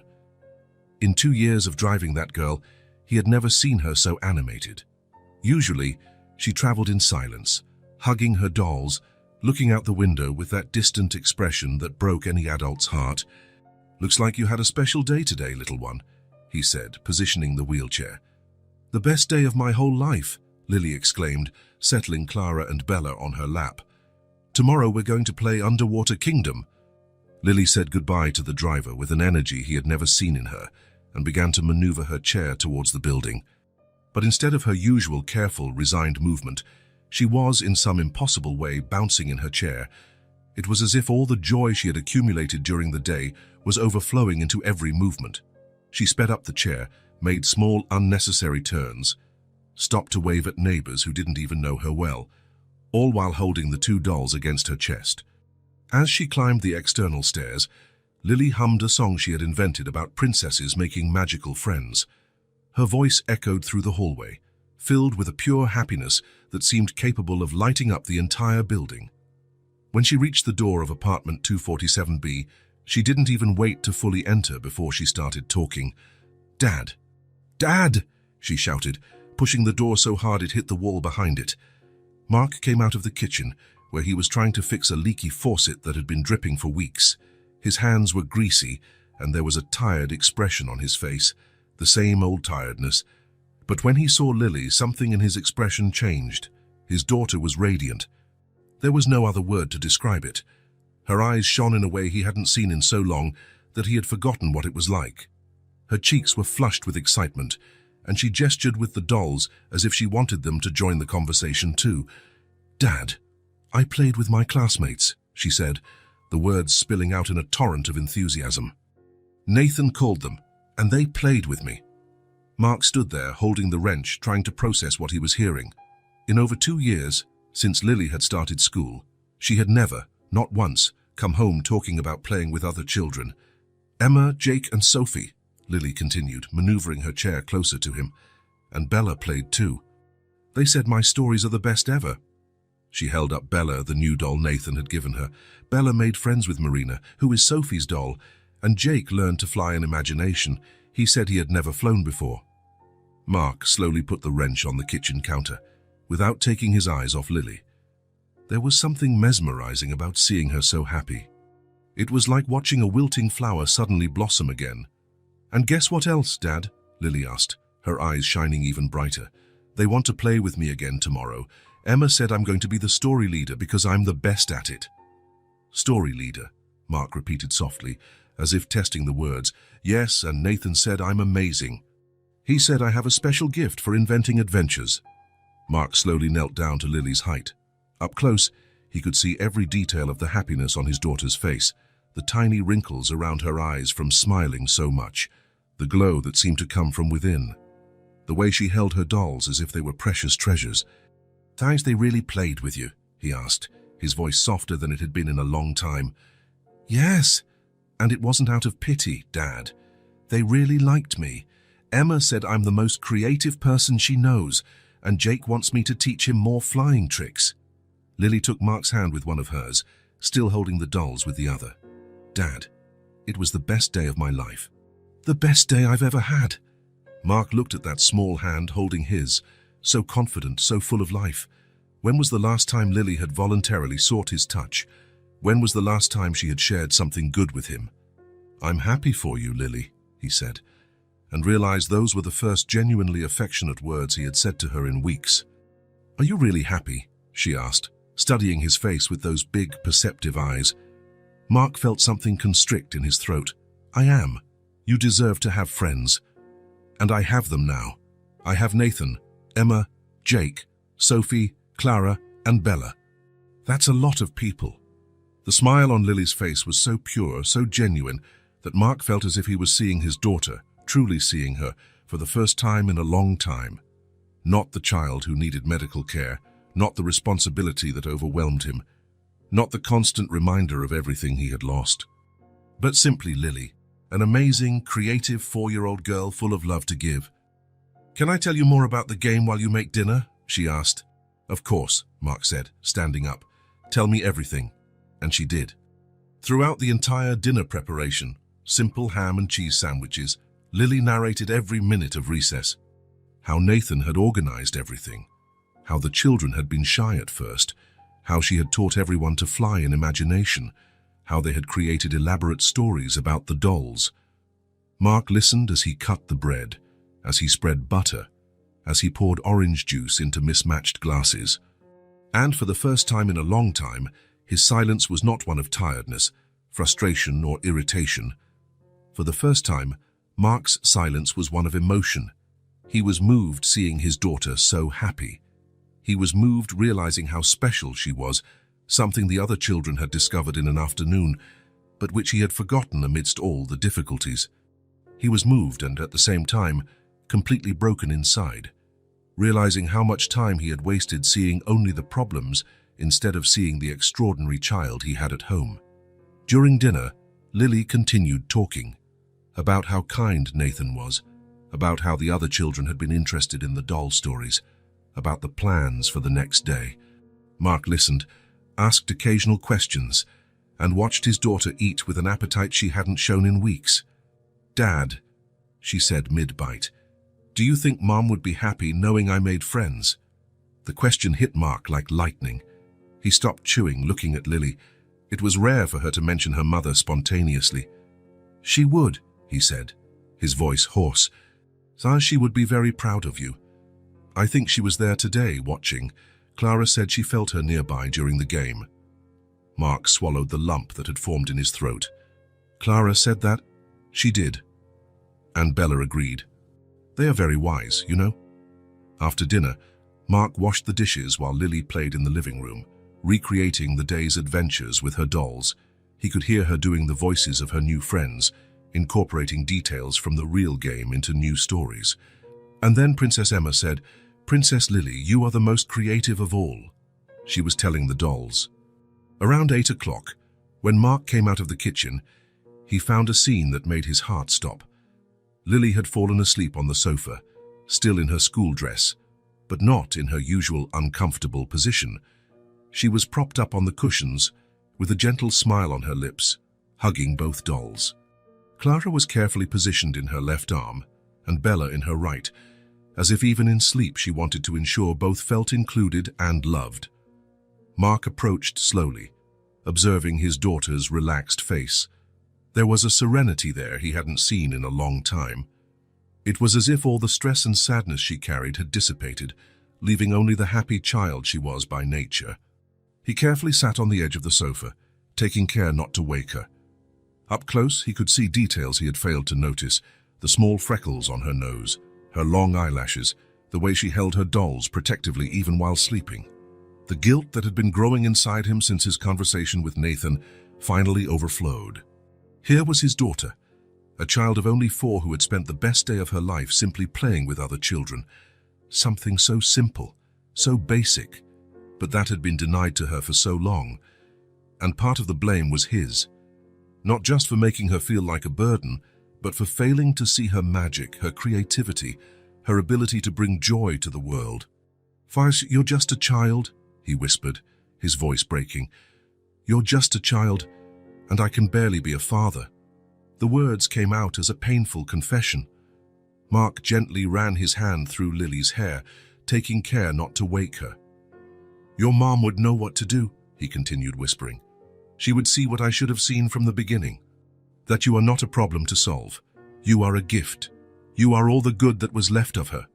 In 2 years of driving that girl, he had never seen her so animated. Usually, she traveled in silence, hugging her dolls, looking out the window with that distant expression that broke any adult's heart. "Looks like you had a special day today, little one," he said, positioning the wheelchair. "The best day of my whole life," Lily exclaimed, settling Clara and Bella on her lap. "Tomorrow we're going to play Underwater Kingdom." Lily said goodbye to the driver with an energy he had never seen in her and began to maneuver her chair towards the building. But instead of her usual careful, resigned movement, she was, in some impossible way, bouncing in her chair. It was as if all the joy she had accumulated during the day was overflowing into every movement. She sped up the chair, made small, unnecessary turns, stopped to wave at neighbors who didn't even know her well, all while holding the two dolls against her chest. As she climbed the external stairs, Lily hummed a song she had invented about princesses making magical friends. Her voice echoed through the hallway, filled with a pure happiness that seemed capable of lighting up the entire building. When she reached the door of apartment 247B, she didn't even wait to fully enter before she started talking. "Dad! Dad!" she shouted, pushing the door so hard it hit the wall behind it. Mark came out of the kitchen, where he was trying to fix a leaky faucet that had been dripping for weeks. His hands were greasy, and there was a tired expression on his face, the same old tiredness. But when he saw Lily, something in his expression changed. His daughter was radiant. There was no other word to describe it. Her eyes shone in a way he hadn't seen in so long that he had forgotten what it was like. Her cheeks were flushed with excitement, and she gestured with the dolls as if she wanted them to join the conversation too. "Dad, I played with my classmates," she said, the words spilling out in a torrent of enthusiasm. "Nathan called them, and they played with me." Mark stood there, holding the wrench, trying to process what he was hearing. In over 2 years, since Lily had started school, she had never, not once, come home talking about playing with other children. "Emma, Jake, and Sophie," Lily continued, maneuvering her chair closer to him. "And Bella played too. They said my stories are the best ever." She held up Bella, the new doll Nathan had given her. "Bella made friends with Marina, who is Sophie's doll, and Jake learned to fly in imagination. He said he had never flown before." Mark slowly put the wrench on the kitchen counter, without taking his eyes off Lily. There was something mesmerizing about seeing her so happy. It was like watching a wilting flower suddenly blossom again. "And guess what else, Dad?" Lily asked, her eyes shining even brighter. "They want to play with me again tomorrow. Emma said I'm going to be the story leader because I'm the best at it." "Story leader," Mark repeated softly, as if testing the words. "Yes, and Nathan said I'm amazing. He said I have a special gift for inventing adventures." Mark slowly knelt down to Lily's height. Up close, he could see every detail of the happiness on his daughter's face, the tiny wrinkles around her eyes from smiling so much, the glow that seemed to come from within, the way she held her dolls as if they were precious treasures. "Guys, they really played with you?" he asked, his voice softer than it had been in a long time. "Yes, and it wasn't out of pity, Dad. They really liked me. Emma said I'm the most creative person she knows, and Jake wants me to teach him more flying tricks." Lily took Mark's hand with one of hers, still holding the dolls with the other. "Dad, it was the best day of my life. The best day I've ever had." Mark looked at that small hand holding his, so confident, so full of life. When was the last time Lily had voluntarily sought his touch? When was the last time she had shared something good with him? "I'm happy for you, Lily," he said, and realized those were the first genuinely affectionate words he had said to her in weeks. "Are you really happy?" she asked, studying his face with those big, perceptive eyes. Mark felt something constrict in his throat. "I am. You deserve to have friends. And I have them now. I have Nathan, Emma, Jake, Sophie, Clara, and Bella. That's a lot of people." The smile on Lily's face was so pure, so genuine, that Mark felt as if he was seeing his daughter, truly seeing her, for the first time in a long time. Not the child who needed medical care, not the responsibility that overwhelmed him, not the constant reminder of everything he had lost, but simply Lily, an amazing, creative 4-year-old girl full of love to give. "Can I tell you more about the game while you make dinner?" she asked. "Of course," Mark said, standing up. "Tell me everything." And she did. Throughout the entire dinner preparation, simple ham and cheese sandwiches, Lily narrated every minute of recess. How Nathan had organized everything, how the children had been shy at first, how she had taught everyone to fly in imagination, how they had created elaborate stories about the dolls. Mark listened as he cut the bread, as he spread butter, as he poured orange juice into mismatched glasses. And for the first time in a long time, his silence was not one of tiredness, frustration, or irritation. For the first time, Mark's silence was one of emotion. He was moved seeing his daughter so happy. He was moved realizing how special she was, something the other children had discovered in an afternoon, but which he had forgotten amidst all the difficulties. He was moved and, at the same time, completely broken inside, realizing how much time he had wasted seeing only the problems instead of seeing the extraordinary child he had at home. During dinner, Lily continued talking about how kind Nathan was, about how the other children had been interested in the doll stories, about the plans for the next day. Mark listened, asked occasional questions, and watched his daughter eat with an appetite she hadn't shown in weeks. "Dad," she said mid-bite, "do you think Mom would be happy knowing I made friends?" The question hit Mark like lightning. He stopped chewing, looking at Lily. It was rare for her to mention her mother spontaneously. "She would," he said, his voice hoarse. "So she would be very proud of you. I think she was there today, watching. Clara said she felt her nearby during the game." Mark swallowed the lump that had formed in his throat. "Clara said that?" "She did." And Bella agreed. "They are very wise, you know." After dinner, Mark washed the dishes while Lily played in the living room, recreating the day's adventures with her dolls. He could hear her doing the voices of her new friends, incorporating details from the real game into new stories. And then Princess Emma said, "Princess Lily, you are the most creative of all," she was telling the dolls. Around 8 o'clock, when Mark came out of the kitchen, he found a scene that made his heart stop. Lily had fallen asleep on the sofa, still in her school dress, but not in her usual uncomfortable position. She was propped up on the cushions, with a gentle smile on her lips, hugging both dolls. Clara was carefully positioned in her left arm, and Bella in her right, as if even in sleep she wanted to ensure both felt included and loved. Mark approached slowly, observing his daughter's relaxed face. There was a serenity there he hadn't seen in a long time. It was as if all the stress and sadness she carried had dissipated, leaving only the happy child she was by nature. He carefully sat on the edge of the sofa, taking care not to wake her. Up close, he could see details he had failed to notice, the small freckles on her nose, her long eyelashes, the way she held her dolls protectively even while sleeping. The guilt that had been growing inside him since his conversation with Nathan finally overflowed. Here was his daughter, a child of only 4 who had spent the best day of her life simply playing with other children. Something so simple, so basic, but that had been denied to her for so long. And part of the blame was his. Not just for making her feel like a burden, but for failing to see her magic, her creativity, her ability to bring joy to the world. "Faiz, you're just a child," he whispered, his voice breaking. "You're just a child, and I can barely be a father." The words came out as a painful confession. Mark gently ran his hand through Lily's hair, taking care not to wake her. "Your mom would know what to do," he continued whispering. "She would see what I should have seen from the beginning. That you are not a problem to solve. You are a gift. You are all the good that was left of her."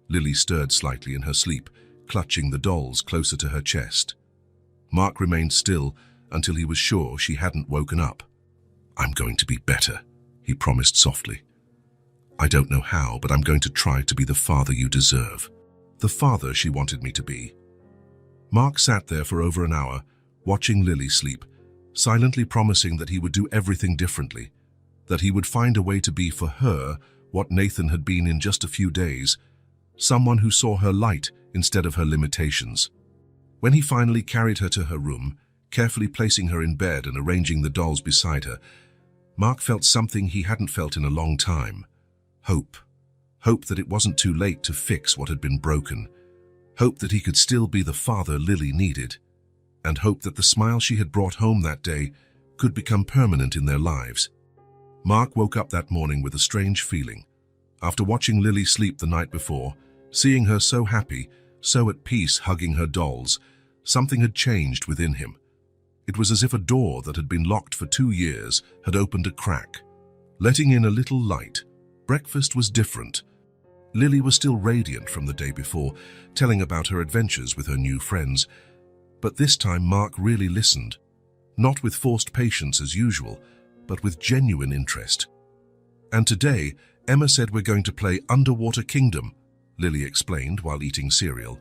Lily stirred slightly in her sleep, clutching the dolls closer to her chest. Mark remained still until he was sure she hadn't woken up. "I'm going to be better," he promised softly. "I don't know how, but I'm going to try to be the father you deserve. The father she wanted me to be." Mark sat there for over an hour, watching Lily sleep, silently promising that he would do everything differently, that he would find a way to be for her what Nathan had been in just a few days, someone who saw her light instead of her limitations. When he finally carried her to her room, carefully placing her in bed and arranging the dolls beside her, Mark felt something he hadn't felt in a long time. Hope. Hope that it wasn't too late to fix what had been broken. Hope that he could still be the father Lily needed. And hope that the smile she had brought home that day could become permanent in their lives. Mark woke up that morning with a strange feeling. After watching Lily sleep the night before, seeing her so happy, so at peace hugging her dolls, something had changed within him. It was as if a door that had been locked for 2 years had opened a crack. letting in a little light. Breakfast was different. Lily was still radiant from the day before, telling about her adventures with her new friends. But this time Mark really listened, not with forced patience as usual, but with genuine interest. "And today, Emma said we're going to play Underwater Kingdom," Lily explained while eating cereal.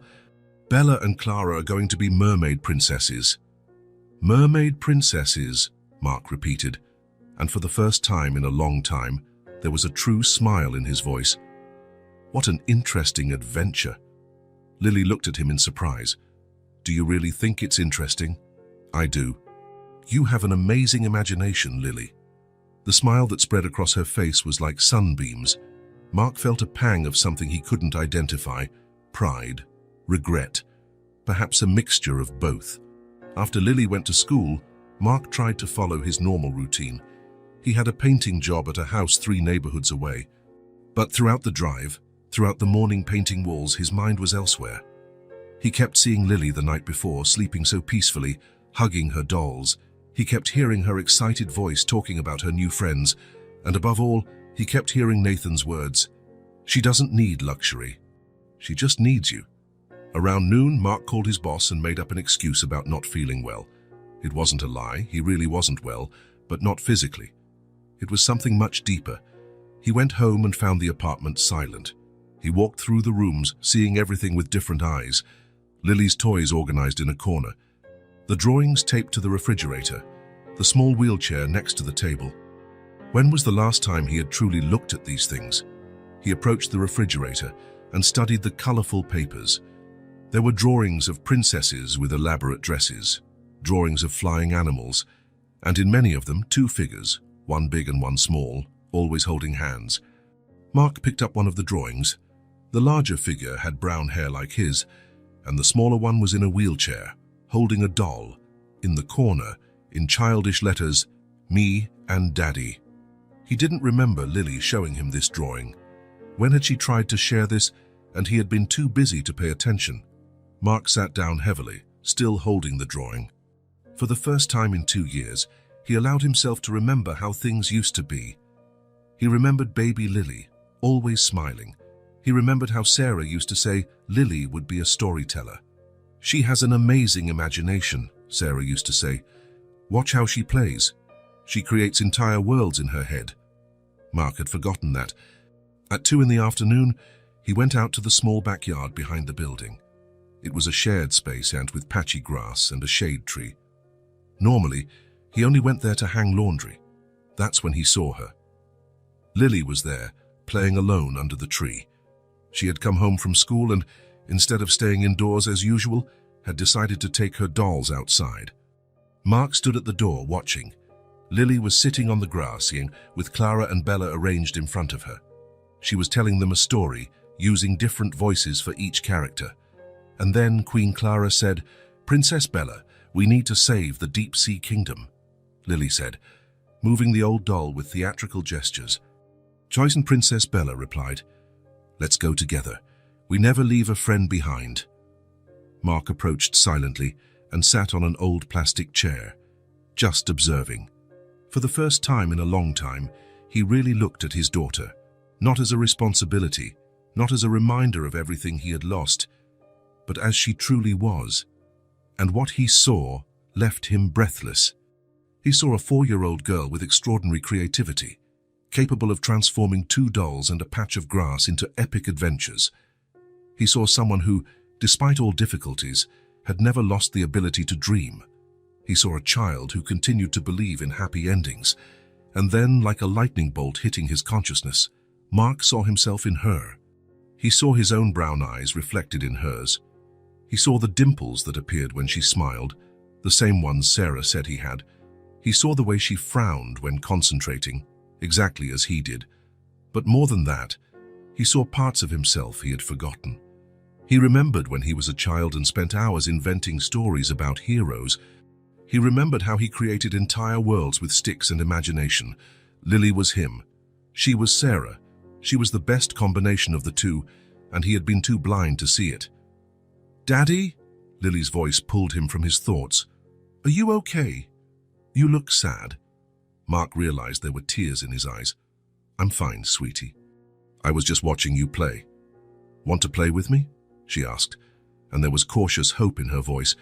"Bella and Clara are going to be mermaid princesses." "Mermaid princesses," Mark repeated, and for the first time in a long time, there was a true smile in his voice. "What an interesting adventure." Lily looked at him in surprise. "Do you really think it's interesting?" "I do." "You have an amazing imagination, Lily." The smile that spread across her face was like sunbeams. Mark felt a pang of something he couldn't identify: pride, regret, perhaps a mixture of both. After Lily went to school, Mark tried to follow his normal routine. He had a painting job at a house 3 neighborhoods away. But throughout the drive, throughout the morning painting walls, his mind was elsewhere. He kept seeing Lily the night before, sleeping so peacefully, hugging her dolls. He kept hearing her excited voice talking about her new friends, and above all, he kept hearing Nathan's words, "She doesn't need luxury. She just needs you." Around noon, Mark called his boss and made up an excuse about not feeling well. It wasn't a lie, he really wasn't well, but not physically. It was something much deeper. He went home and found the apartment silent. He walked through the rooms, seeing everything with different eyes. Lily's toys organized in a corner, the drawings taped to the refrigerator, the small wheelchair next to the table. When was the last time he had truly looked at these things? He approached the refrigerator and studied the colorful papers. There were drawings of princesses with elaborate dresses, drawings of flying animals, and in many of them 2 figures, one big and one small, always holding hands. Mark picked up one of the drawings. The larger figure had brown hair like his, and the smaller one was in a wheelchair, holding a doll. In the corner, in childish letters, "Me and Daddy." He didn't remember Lily showing him this drawing. When had she tried to share this, and he had been too busy to pay attention? Mark sat down heavily, still holding the drawing. For the first time in 2 years, he allowed himself to remember how things used to be. He remembered baby Lily, always smiling. He remembered how Sarah used to say Lily would be a storyteller. "She has an amazing imagination," Sarah used to say. "Watch how she plays. She creates entire worlds in her head." Mark had forgotten that. At 2 in the afternoon, he went out to the small backyard behind the building. It was a shared space and with patchy grass and a shade tree. Normally, he only went there to hang laundry. That's when he saw her. Lily was there, playing alone under the tree. She had come home from school and, instead of staying indoors as usual, had decided to take her dolls outside. Mark stood at the door watching. Lily was sitting on the grass, with Clara and Bella arranged in front of her. She was telling them a story, using different voices for each character. And then Queen Clara said, "Princess Bella, we need to save the deep-sea kingdom," Lily said, moving the old doll with theatrical gestures. Joyce and Princess Bella replied, "Let's go together. We never leave a friend behind." Mark approached silently and sat on an old plastic chair, just observing. For the first time in a long time, he really looked at his daughter, not as a responsibility, not as a reminder of everything he had lost, but as she truly was. And what he saw left him breathless. He saw a 4-year-old girl with extraordinary creativity, capable of transforming 2 dolls and a patch of grass into epic adventures. He saw someone who, despite all difficulties, had never lost the ability to dream. He saw a child who continued to believe in happy endings. And then, like a lightning bolt hitting his consciousness, Mark saw himself in her. He saw his own brown eyes reflected in hers. He saw the dimples that appeared when she smiled, the same ones Sarah said he had. He saw the way she frowned when concentrating, exactly as he did. But more than that, he saw parts of himself he had forgotten. He remembered when he was a child and spent hours inventing stories about heroes. He remembered how he created entire worlds with sticks and imagination. Lily was him. She was Sarah. She was the best combination of the two, and he had been too blind to see it. "Daddy?" Lily's voice pulled him from his thoughts. "Are you okay? You look sad." Mark realized there were tears in his eyes. I'm fine, sweetie. I was just watching you play. Want to play with me? She asked, and there was cautious hope in her voice.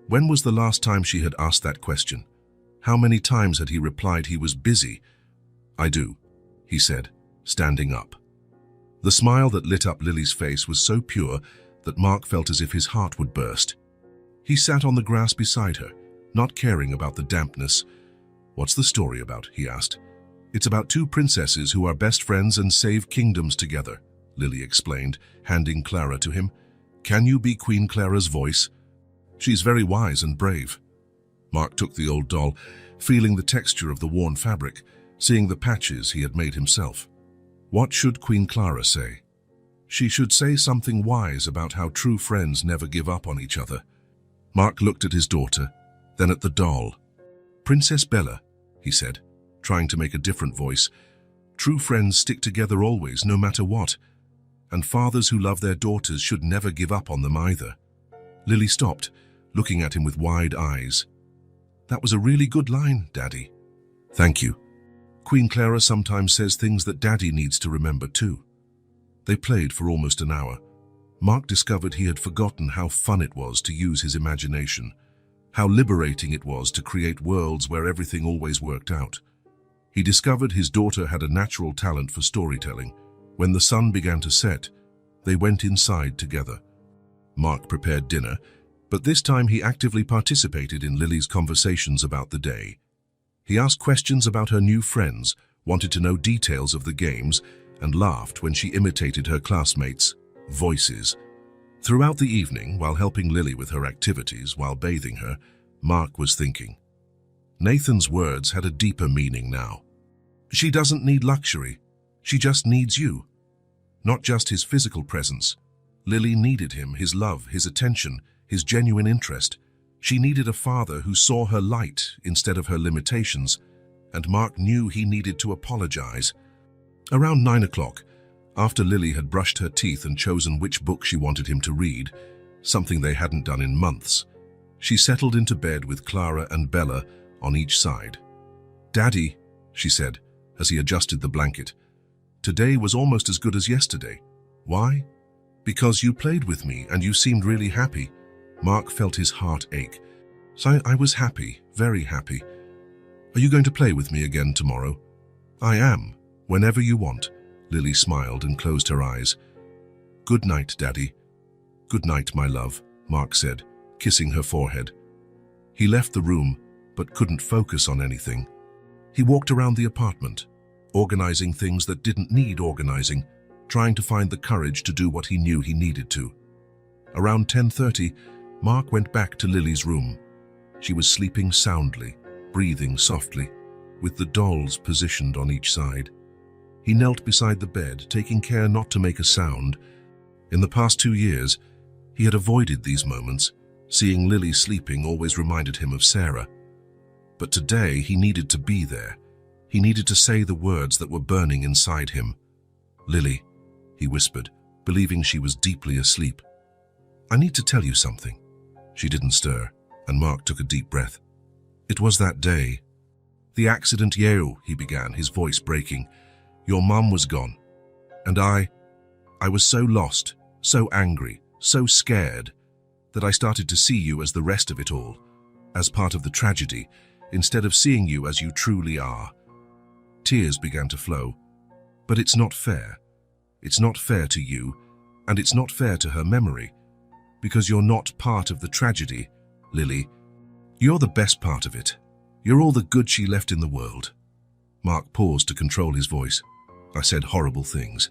When was the last time she had asked that question? How many times had he replied he was busy? I do, he said, standing up. The smile that lit up Lily's face was so pure that Mark felt as if his heart would burst. He sat on the grass beside her, not caring about the dampness. What's the story about? He asked. It's about two princesses who are best friends and save kingdoms together, Lily explained, handing Clara to him. Can you be Queen Clara's voice? She's very wise and brave. Mark took the old doll, feeling the texture of the worn fabric, seeing the patches he had made himself. What should Queen Clara say? She should say something wise about how true friends never give up on each other. Mark looked at his daughter, then at the doll. Princess Bella, he said, trying to make a different voice. True friends stick together always, no matter what. And fathers who love their daughters should never give up on them either. Lily stopped, looking at him with wide eyes. That was a really good line, Daddy. Thank you. Queen Clara sometimes says things that Daddy needs to remember too. They played for almost an hour. Mark discovered he had forgotten how fun it was to use his imagination, how liberating it was to create worlds where everything always worked out. He discovered his daughter had a natural talent for storytelling. When the sun began to set, they went inside together. Mark prepared dinner, but this time he actively participated in Lily's conversations about the day. He asked questions about her new friends, wanted to know details of the games, and laughed when she imitated her classmates' voices. Throughout the evening, while helping Lily with her activities while bathing her, Mark was thinking. Nathan's words had a deeper meaning now. She doesn't need luxury. She just needs you. Not just his physical presence. Lily needed him, his love, his attention, his genuine interest. She needed a father who saw her light instead of her limitations, and Mark knew he needed to apologize. Around 9 o'clock, after Lily had brushed her teeth and chosen which book she wanted him to read, something they hadn't done in months, she settled into bed with Clara and Bella on each side. Daddy, she said, as he adjusted the blanket, today was almost as good as yesterday. Why? Because you played with me and you seemed really happy. Mark felt his heart ache. So I was happy, very happy. Are you going to play with me again tomorrow? I am, whenever you want. Lily smiled and closed her eyes. Good night, Daddy. Good night, my love, Mark said, kissing her forehead. He left the room, but couldn't focus on anything. He walked around the apartment, organizing things that didn't need organizing, trying to find the courage to do what he knew he needed to. Around 10:30, Mark went back to Lily's room. She was sleeping soundly, breathing softly, with the dolls positioned on each side. He knelt beside the bed, taking care not to make a sound. In the past 2 years, he had avoided these moments. Seeing Lily sleeping always reminded him of Sarah. But today he needed to be there. He needed to say the words that were burning inside him. Lily, he whispered, believing she was deeply asleep. I need to tell you something. She didn't stir, and Mark took a deep breath. It was that day. The accident, he began, his voice breaking. Your mum was gone. And I was so lost, so angry, so scared, that I started to see you as the rest of it all, as part of the tragedy, instead of seeing you as you truly are. Tears began to flow. But it's not fair. It's not fair to you, and it's not fair to her memory, because you're not part of the tragedy, Lily. You're the best part of it. You're all the good she left in the world. Mark paused to control his voice. I said horrible things.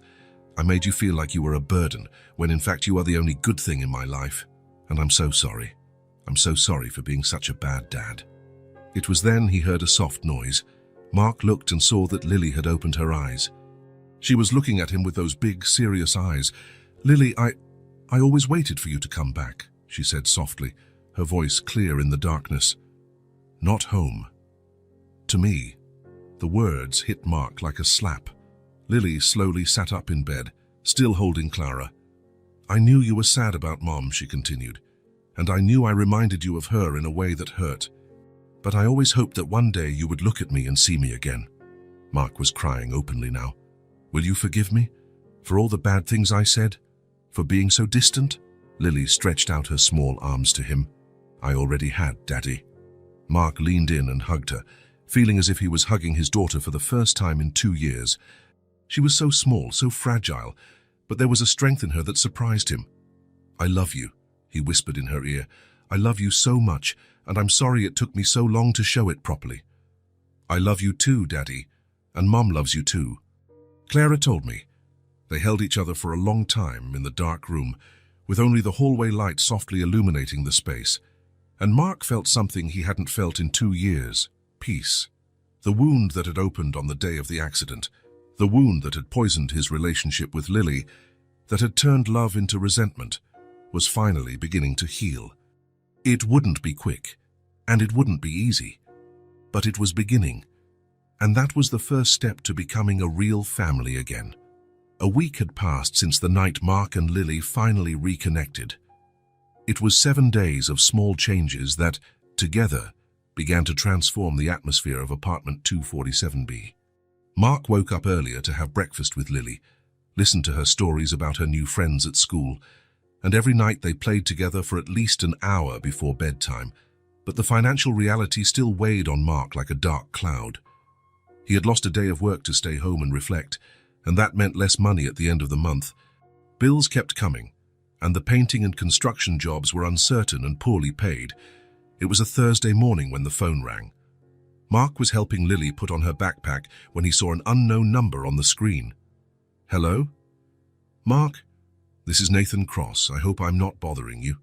I made you feel like you were a burden, when in fact you are the only good thing in my life. And I'm so sorry. I'm so sorry for being such a bad dad. It was then he heard a soft noise. Mark looked and saw that Lily had opened her eyes. She was looking at him with those big, serious eyes. Lily, I always waited for you to come back, she said softly, her voice clear in the darkness. Not home. To me. The words hit Mark like a slap. Lily slowly sat up in bed, still holding Clara. I knew you were sad about Mom, she continued, and I knew I reminded you of her in a way that hurt. But I always hoped that one day you would look at me and see me again. Mark was crying openly now. Will you forgive me? For all the bad things I said? For being so distant? Lily stretched out her small arms to him. I already had, Daddy. Mark leaned in and hugged her, feeling as if he was hugging his daughter for the first time in 2 years. She was so small, so fragile, but there was a strength in her that surprised him. I love you, he whispered in her ear. I love you so much, and I'm sorry it took me so long to show it properly. I love you too, Daddy, and Mom loves you too. Clara told me. They held each other for a long time in the dark room, with only the hallway light softly illuminating the space. And Mark felt something he hadn't felt in 2 years, peace. The wound that had opened on the day of the accident, the wound that had poisoned his relationship with Lily, that had turned love into resentment, was finally beginning to heal. It wouldn't be quick, and it wouldn't be easy, but it was beginning, and that was the first step to becoming a real family again. A week had passed since the night Mark and Lily finally reconnected. It was 7 days of small changes that, together, began to transform the atmosphere of apartment 247B. Mark woke up earlier to have breakfast with Lily, listened to her stories about her new friends at school, and every night they played together for at least an hour before bedtime. But the financial reality still weighed on Mark like a dark cloud. He had lost a day of work to stay home and reflect, and that meant less money at the end of the month. Bills kept coming, and the painting and construction jobs were uncertain and poorly paid. It was a Thursday morning when the phone rang. Mark was helping Lily put on her backpack when he saw an unknown number on the screen. Hello? Mark? This is Nathan Cross. I hope I'm not bothering you.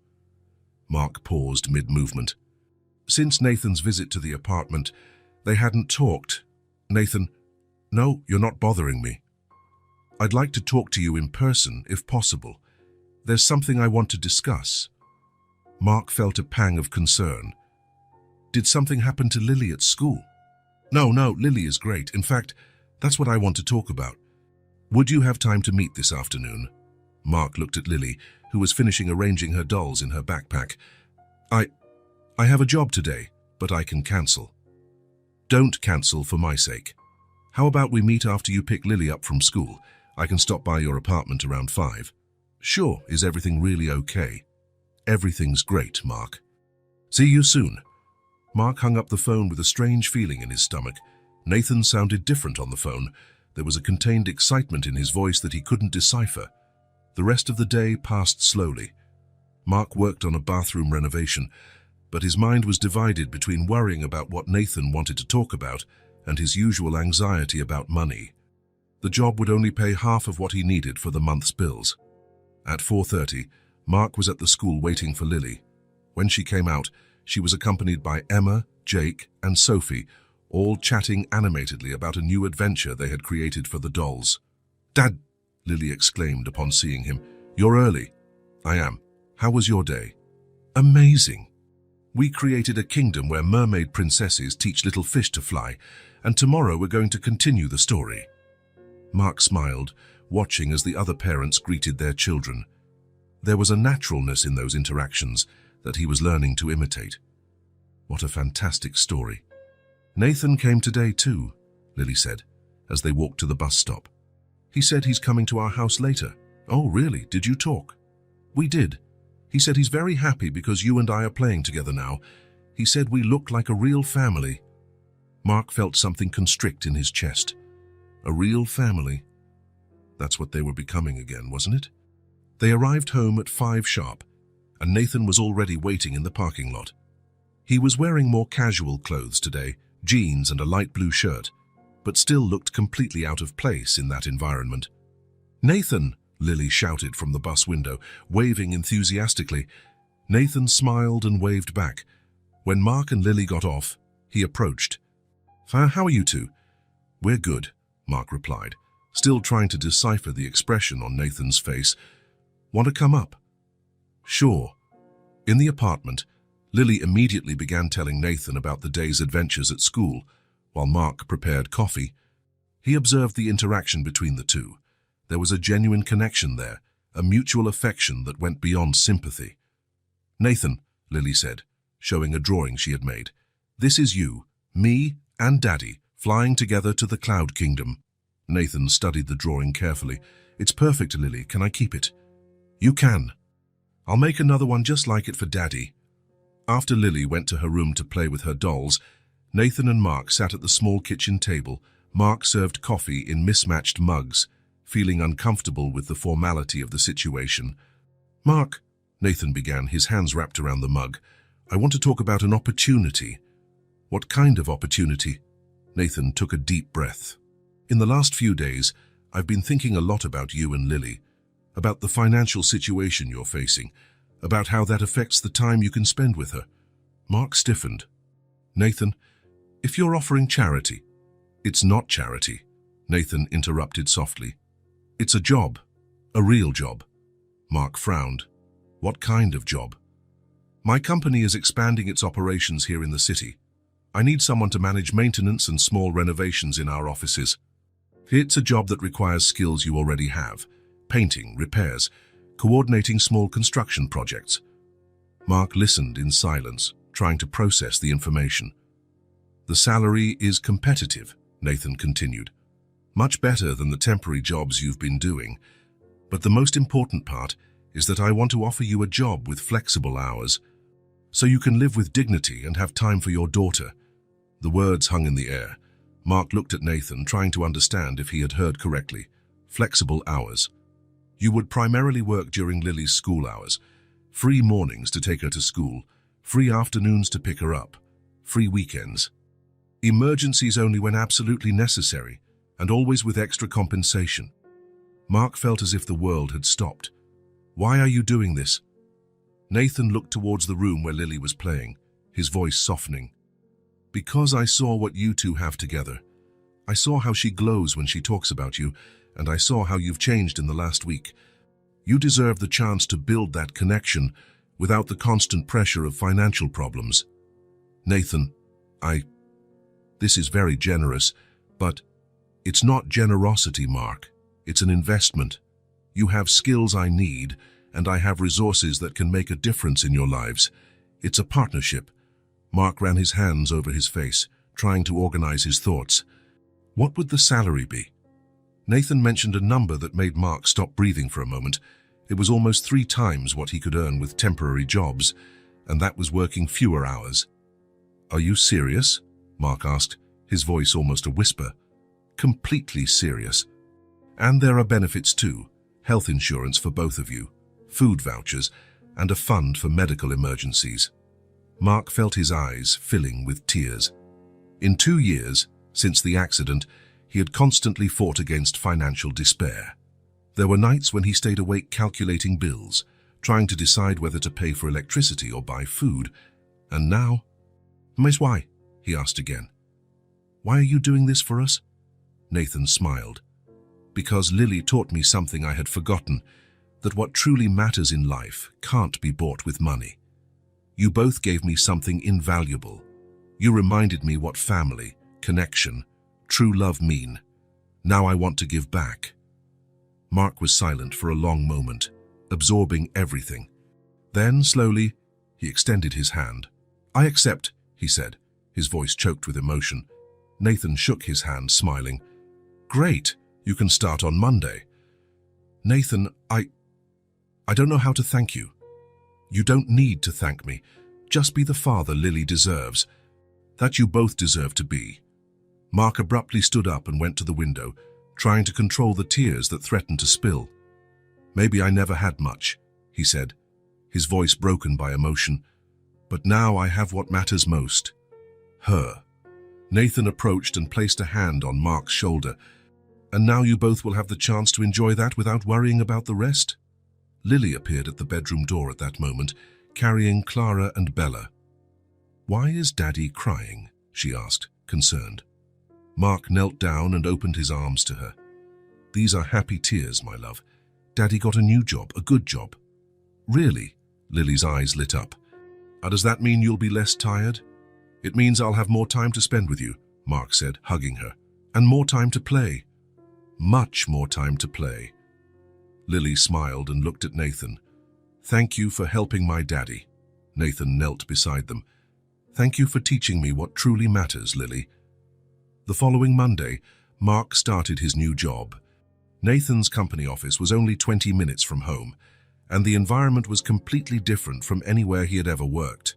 Mark paused mid-movement. Since Nathan's visit to the apartment, they hadn't talked. Nathan, no, you're not bothering me. I'd like to talk to you in person, if possible. There's something I want to discuss. Mark felt a pang of concern. Did something happen to Lily at school? No, Lily is great. In fact, that's what I want to talk about. Would you have time to meet this afternoon? Mark looked at Lily, who was finishing arranging her dolls in her backpack. I have a job today, but I can cancel. Don't cancel for my sake. How about we meet after you pick Lily up from school? I can stop by your apartment around 5. Sure, is everything really okay? Everything's great, Mark. See you soon. Mark hung up the phone with a strange feeling in his stomach. Nathan sounded different on the phone. There was a contained excitement in his voice that he couldn't decipher. The rest of the day passed slowly. Mark worked on a bathroom renovation, but his mind was divided between worrying about what Nathan wanted to talk about and his usual anxiety about money. The job would only pay half of what he needed for the month's bills. At 4:30, Mark was at the school waiting for Lily. When she came out, she was accompanied by Emma, Jake, and Sophie, all chatting animatedly about a new adventure they had created for the dolls. Dad, Lily exclaimed upon seeing him. You're early. I am. How was your day? Amazing. We created a kingdom where mermaid princesses teach little fish to fly, and tomorrow we're going to continue the story. Mark smiled, watching as the other parents greeted their children. There was a naturalness in those interactions that he was learning to imitate. What a fantastic story. Nathan came today too, Lily said, as they walked to the bus stop. He said he's coming to our house later. Oh, really? Did you talk? We did. He said he's very happy because you and I are playing together now. He said we look like a real family. Mark felt something constrict in his chest. A real family. That's what they were becoming again, wasn't it? They arrived home at 5 sharp, and Nathan was already waiting in the parking lot. He was wearing more casual clothes today, jeans and a light blue shirt, but still looked completely out of place in that environment. Nathan! Lily shouted from the bus window, waving enthusiastically. Nathan smiled and waved back. When Mark and Lily got off, he approached. How are you two? We're good, Mark replied, still trying to decipher the expression on Nathan's face. Want to come up? Sure. In the apartment, Lily immediately began telling Nathan about the day's adventures at school, while Mark prepared coffee. He observed the interaction between the two. There was a genuine connection there, a mutual affection that went beyond sympathy. Nathan, Lily said, showing a drawing she had made. This is you, me, and Daddy, flying together to the Cloud Kingdom. Nathan studied the drawing carefully. It's perfect, Lily. Can I keep it? You can. I'll make another one just like it for Daddy. After Lily went to her room to play with her dolls, Nathan and Mark sat at the small kitchen table. Mark served coffee in mismatched mugs, feeling uncomfortable with the formality of the situation. Mark, Nathan began, his hands wrapped around the mug, I want to talk about an opportunity. What kind of opportunity? Nathan took a deep breath. In the last few days, I've been thinking a lot about you and Lily, about the financial situation you're facing, about how that affects the time you can spend with her. Mark stiffened. Nathan, if you're offering charity, it's not charity, Nathan interrupted softly. It's a job, a real job. Mark frowned. What kind of job? My company is expanding its operations here in the city. I need someone to manage maintenance and small renovations in our offices. It's a job that requires skills you already have: painting, repairs, coordinating small construction projects. Mark listened in silence, trying to process the information. The salary is competitive, Nathan continued. Much better than the temporary jobs you've been doing. But the most important part is that I want to offer you a job with flexible hours, so you can live with dignity and have time for your daughter. The words hung in the air. Mark looked at Nathan, trying to understand if he had heard correctly. Flexible hours. You would primarily work during Lily's school hours. Free mornings to take her to school, free afternoons to pick her up, free weekends. Emergencies only when absolutely necessary, and always with extra compensation. Mark felt as if the world had stopped. Why are you doing this? Nathan looked towards the room where Lily was playing, his voice softening. Because I saw what you two have together. I saw how she glows when she talks about you, and I saw how you've changed in the last week. You deserve the chance to build that connection without the constant pressure of financial problems. Nathan, this is very generous, but it's not generosity, Mark. It's an investment. You have skills I need, and I have resources that can make a difference in your lives. It's a partnership. Mark ran his hands over his face, trying to organize his thoughts. What would the salary be? Nathan mentioned a number that made Mark stop breathing for a moment. It was almost 3 times what he could earn with temporary jobs, and that was working fewer hours. Are you serious? Mark asked, his voice almost a whisper. Completely serious. And there are benefits too. Health insurance for both of you, food vouchers, and a fund for medical emergencies. Mark felt his eyes filling with tears. In 2 years, since the accident, he had constantly fought against financial despair. There were nights when he stayed awake calculating bills, trying to decide whether to pay for electricity or buy food. And now? Miss, why? He asked again. Why are you doing this for us? Nathan smiled. Because Lily taught me something I had forgotten, that what truly matters in life can't be bought with money. You both gave me something invaluable. You reminded me what family, connection, true love mean. Now I want to give back. Mark was silent for a long moment, absorbing everything. Then, slowly, he extended his hand. I accept, he said, his voice choked with emotion. Nathan shook his hand, smiling. Great, you can start on Monday. Nathan, I don't know how to thank you. You don't need to thank me. Just be the father Lily deserves. That you both deserve to be. Mark abruptly stood up and went to the window, trying to control the tears that threatened to spill. Maybe I never had much, he said, his voice broken by emotion. But now I have what matters most. Her. Nathan approached and placed a hand on Mark's shoulder. And now you both will have the chance to enjoy that without worrying about the rest. Lily appeared at the bedroom door at that moment, carrying Clara and Bella. Why is Daddy crying? She asked, concerned. Mark knelt down and opened his arms to her. These are happy tears, my love. Daddy got a new job, a good job. Really? Lily's eyes lit up. Does that mean you'll be less tired? It means I'll have more time to spend with you, Mark said, hugging her. And more time to play. Much more time to play. Lily smiled and looked at Nathan. Thank you for helping my daddy. Nathan knelt beside them. Thank you for teaching me what truly matters, Lily. The following Monday, Mark started his new job. Nathan's company office was only 20 minutes from home, and the environment was completely different from anywhere he had ever worked.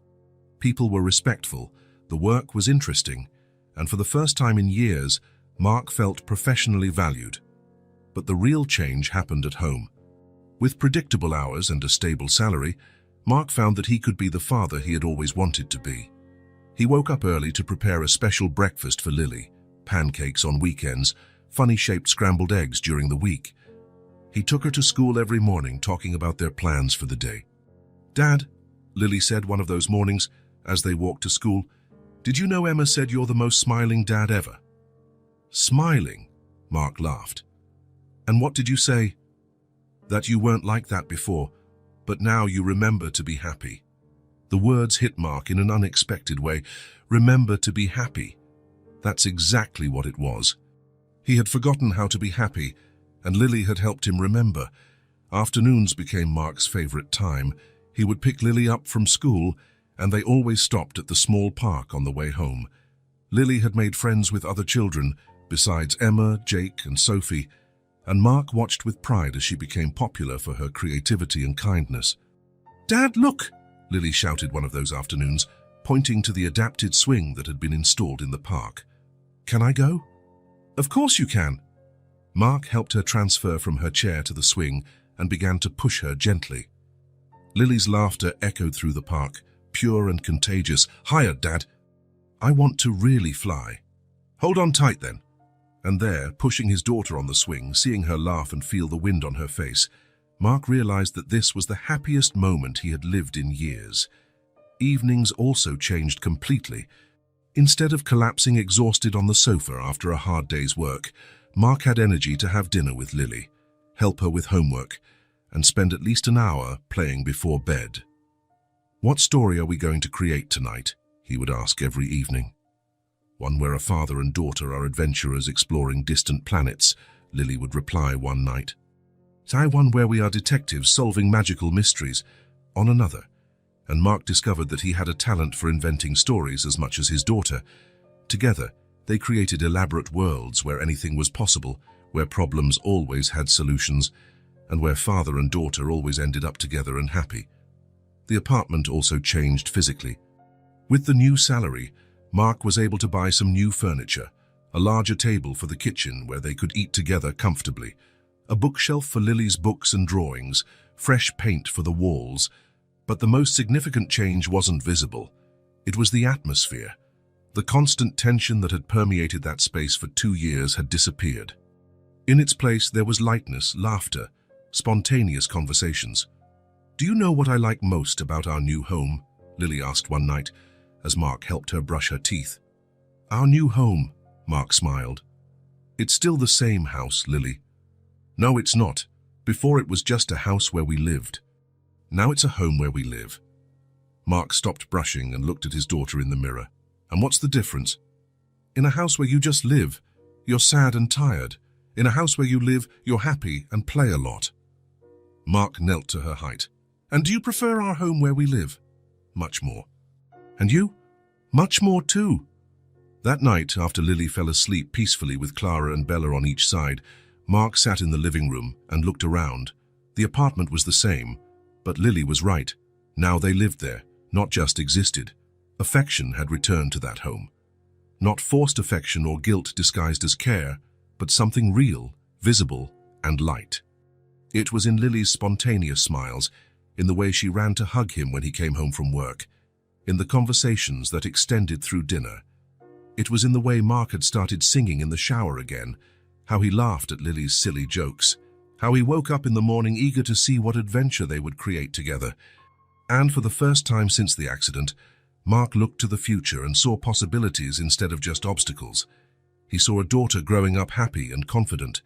People were respectful, the work was interesting, and for the first time in years, Mark felt professionally valued. But the real change happened at home. With predictable hours and a stable salary, Mark found that he could be the father he had always wanted to be. He woke up early to prepare a special breakfast for Lily, pancakes on weekends, funny-shaped scrambled eggs during the week. He took her to school every morning, talking about their plans for the day. "Dad," Lily said one of those mornings as they walked to school, "did you know Emma said you're the most smiling dad ever?" "Smiling?" Mark laughed. "And what did you say?" "That you weren't like that before, but now you remember to be happy." The words hit Mark in an unexpected way. Remember to be happy. That's exactly what it was. He had forgotten how to be happy, and Lily had helped him remember. Afternoons became Mark's favorite time. He would pick Lily up from school, and they always stopped at the small park on the way home. Lily had made friends with other children, besides Emma, Jake, and Sophie, and Mark watched with pride as she became popular for her creativity and kindness. "Dad, look!" Lily shouted one of those afternoons, pointing to the adapted swing that had been installed in the park. "Can I go?" "Of course you can." Mark helped her transfer from her chair to the swing and began to push her gently. Lily's laughter echoed through the park, pure and contagious. "Higher, Dad. I want to really fly." "Hold on tight then." And there, pushing his daughter on the swing, seeing her laugh and feel the wind on her face, Mark realized that this was the happiest moment he had lived in years. Evenings also changed completely. Instead of collapsing exhausted on the sofa after a hard day's work, Mark had energy to have dinner with Lily, help her with homework, and spend at least an hour playing before bed. "What story are we going to create tonight?" he would ask every evening. "One where a father and daughter are adventurers exploring distant planets," Lily would reply one night. "Try one where we are detectives solving magical mysteries." On another, and Mark discovered that he had a talent for inventing stories as much as his daughter. Together, they created elaborate worlds where anything was possible, where problems always had solutions, and where father and daughter always ended up together and happy. The apartment also changed physically. With the new salary, Mark was able to buy some new furniture, a larger table for the kitchen where they could eat together comfortably, a bookshelf for Lily's books and drawings, fresh paint for the walls. But the most significant change wasn't visible. It was the atmosphere. The constant tension that had permeated that space for 2 years had disappeared. In its place, there was lightness, laughter, spontaneous conversations. "Do you know what I like most about our new home?" Lily asked one night, as Mark helped her brush her teeth. "Our new home," Mark smiled. "It's still the same house, Lily." "No, it's not. Before it was just a house where we lived. Now it's a home where we live." Mark stopped brushing and looked at his daughter in the mirror. "And what's the difference?" "In a house where you just live, you're sad and tired. In a house where you live, you're happy and play a lot." Mark knelt to her height. "And do you prefer our home where we live?" "Much more." "And you?" "Much more too." That night, after Lily fell asleep peacefully with Clara and Bella on each side, Mark sat in the living room and looked around. The apartment was the same, but Lily was right. Now they lived there, not just existed. Affection had returned to that home. Not forced affection or guilt disguised as care, but something real, visible, and light. It was in Lily's spontaneous smiles, in the way she ran to hug him when he came home from work, in the conversations that extended through dinner. It was in the way Mark had started singing in the shower again, how he laughed at Lily's silly jokes, how he woke up in the morning eager to see what adventure they would create together. And for the first time since the accident, Mark looked to the future and saw possibilities instead of just obstacles. He saw a daughter growing up happy and confident.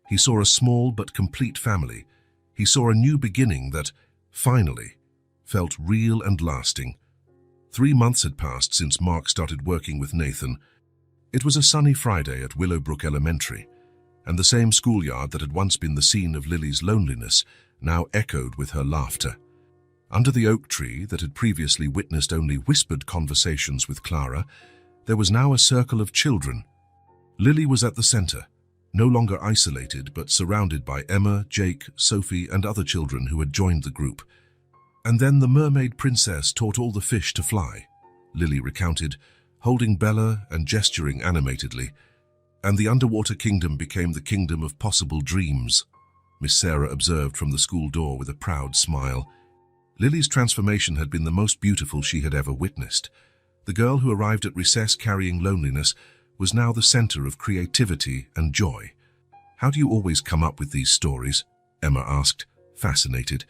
He saw a small but complete family. He saw a new beginning that, finally, felt real and lasting. 3 months had passed since Mark started working with Nathan. It was a sunny Friday at Willowbrook Elementary, and the same schoolyard that had once been the scene of Lily's loneliness now echoed with her laughter. Under the oak tree that had previously witnessed only whispered conversations with Clara, there was now a circle of children. Lily was at the center, no longer isolated but surrounded by Emma, Jake, Sophie and other children who had joined the group. And then the mermaid princess taught all the fish to fly, Lily recounted, holding Bella and gesturing animatedly. And the underwater kingdom became the kingdom of possible dreams, Miss Sarah observed from the school door with a proud smile. Lily's transformation had been the most beautiful she had ever witnessed. The girl who arrived at recess carrying loneliness was now the center of creativity and joy. "How do you always come up with these stories?" Emma asked, fascinated.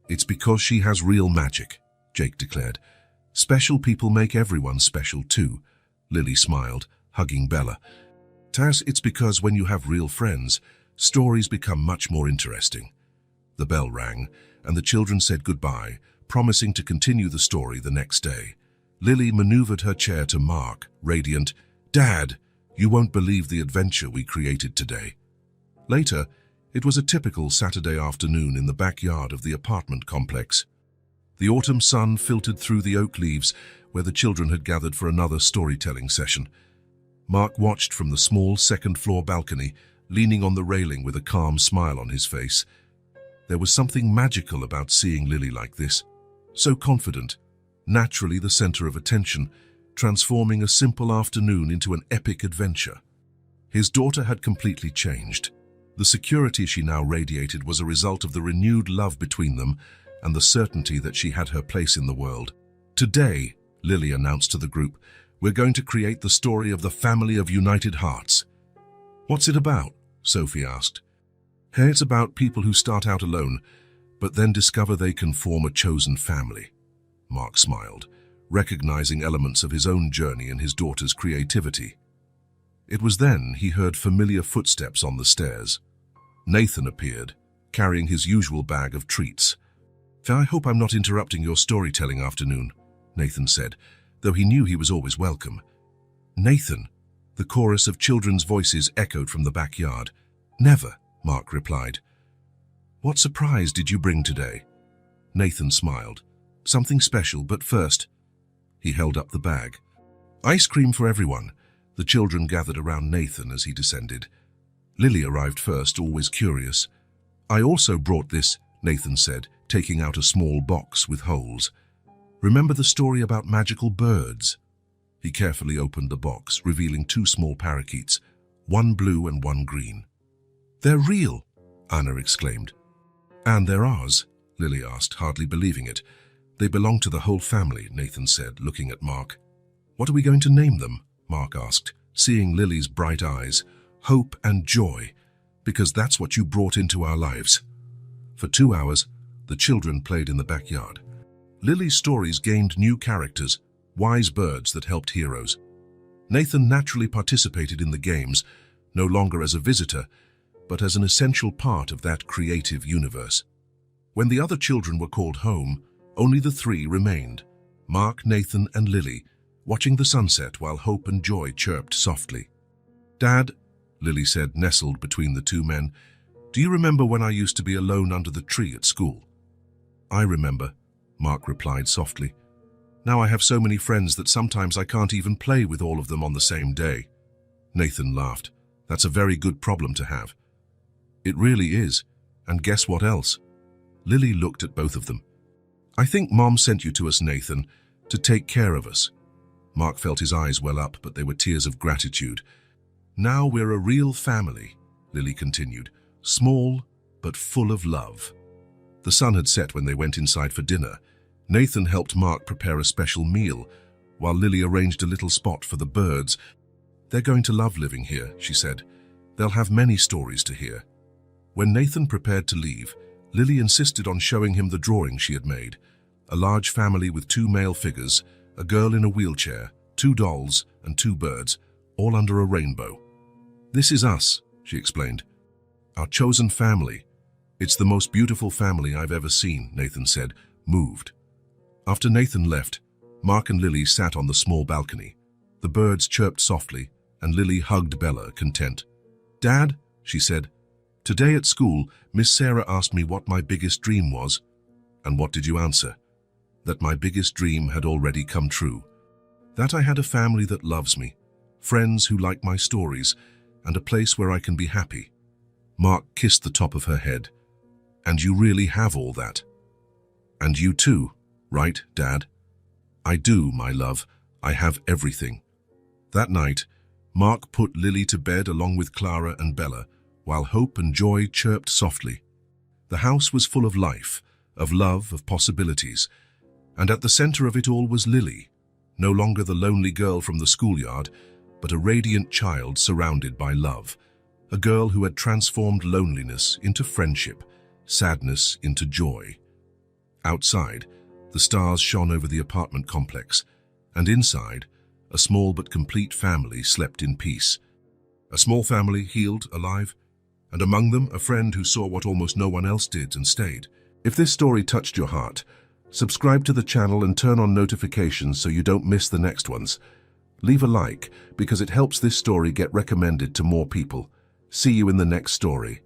"It's because she has real magic," Jake declared. "Special people make everyone special too," Lily smiled, hugging Bella. "Taz, it's because when you have real friends, stories become much more interesting." The bell rang, and the children said goodbye, promising to continue the story the next day. Lily maneuvered her chair to Mark, radiant. "Dad, you won't believe the adventure we created today." Later, it was a typical Saturday afternoon in the backyard of the apartment complex. The autumn sun filtered through the oak leaves where the children had gathered for another storytelling session. Mark watched from the small second-floor balcony, leaning on the railing with a calm smile on his face. There was something magical about seeing Lily like this, so confident, naturally the center of attention, transforming a simple afternoon into an epic adventure. His daughter had completely changed. The security she now radiated was a result of the renewed love between them and the certainty that she had her place in the world. "Today," Lily announced to the group, "we're going to create the story of the family of united hearts." "What's it about?" Sophie asked. "Hey, it's about people who start out alone, but then discover they can form a chosen family." Mark smiled, recognizing elements of his own journey in his daughter's creativity. It was then he heard familiar footsteps on the stairs. Nathan appeared, carrying his usual bag of treats. "I hope I'm not interrupting your storytelling afternoon," Nathan said, though he knew he was always welcome. "Nathan," the chorus of children's voices echoed from the backyard. "Never," Mark replied. "What surprise did you bring today?" Nathan smiled. "Something special, but first..." He held up the bag. "Ice cream for everyone." The children gathered around Nathan as he descended. Lily arrived first, always curious. "I also brought this," Nathan said, taking out a small box with holes. "Remember the story about magical birds?" He carefully opened the box, revealing 2 small parakeets, one blue and one green. "They're real!" Anna exclaimed. "And they're ours?" Lily asked, hardly believing it. "They belong to the whole family," Nathan said, looking at Mark. "What are we going to name them?" Mark asked, seeing Lily's bright eyes. "Hope and joy, because that's what you brought into our lives." For 2 hours, the children played in the backyard. Lily's stories gained new characters, wise birds that helped heroes. Nathan naturally participated in the games, no longer as a visitor, but as an essential part of that creative universe. When the other children were called home, only the 3 remained, Mark, Nathan and Lily, watching the sunset while Hope and Joy chirped softly. "Dad," Lily said, nestled between the 2 men, "do you remember when I used to be alone under the tree at school?" "I remember," Mark replied softly. "Now I have so many friends that sometimes I can't even play with all of them on the same day." Nathan laughed. "That's a very good problem to have." "It really is. And guess what else?" Lily looked at both of them. "I think Mom sent you to us, Nathan, to take care of us." Mark felt his eyes well up, but they were tears of gratitude. "Now we're a real family," Lily continued, "small but full of love." The sun had set when they went inside for dinner. Nathan helped Mark prepare a special meal, while Lily arranged a little spot for the birds. "They're going to love living here," she said. "They'll have many stories to hear." When Nathan prepared to leave, Lily insisted on showing him the drawing she had made. A large family with 2 male figures, a girl in a wheelchair, 2 dolls, and 2 birds, all under a rainbow. "This is us," she explained. "Our chosen family. It's the most beautiful family I've ever seen," Nathan said, moved. After Nathan left, Mark and Lily sat on the small balcony. The birds chirped softly, and Lily hugged Bella, content. "Dad," she said, "today at school, Miss Sarah asked me what my biggest dream was." "And what did you answer?" "That my biggest dream had already come true. That I had a family that loves me, friends who like my stories, and a place where I can be happy. Mark kissed the top of her head. And you really have all that? And you too, right, Dad? I do, my love. I have everything. That night, Mark put Lily to bed along with Clara and Bella, while Hope and Joy chirped softly. The house was full of life, of love, of possibilities, and at the center of it all was Lily, no longer the lonely girl from the schoolyard, but a radiant child surrounded by love, a girl who had transformed loneliness into friendship, sadness into joy. Outside, the stars shone over the apartment complex, and inside, a small but complete family slept in peace. A small family, healed, alive, and among them a friend who saw what almost no one else did and stayed. If this story touched your heart, subscribe to the channel and turn on notifications so you don't miss the next ones. Leave a like because it helps this story get recommended to more people. See you in the next story.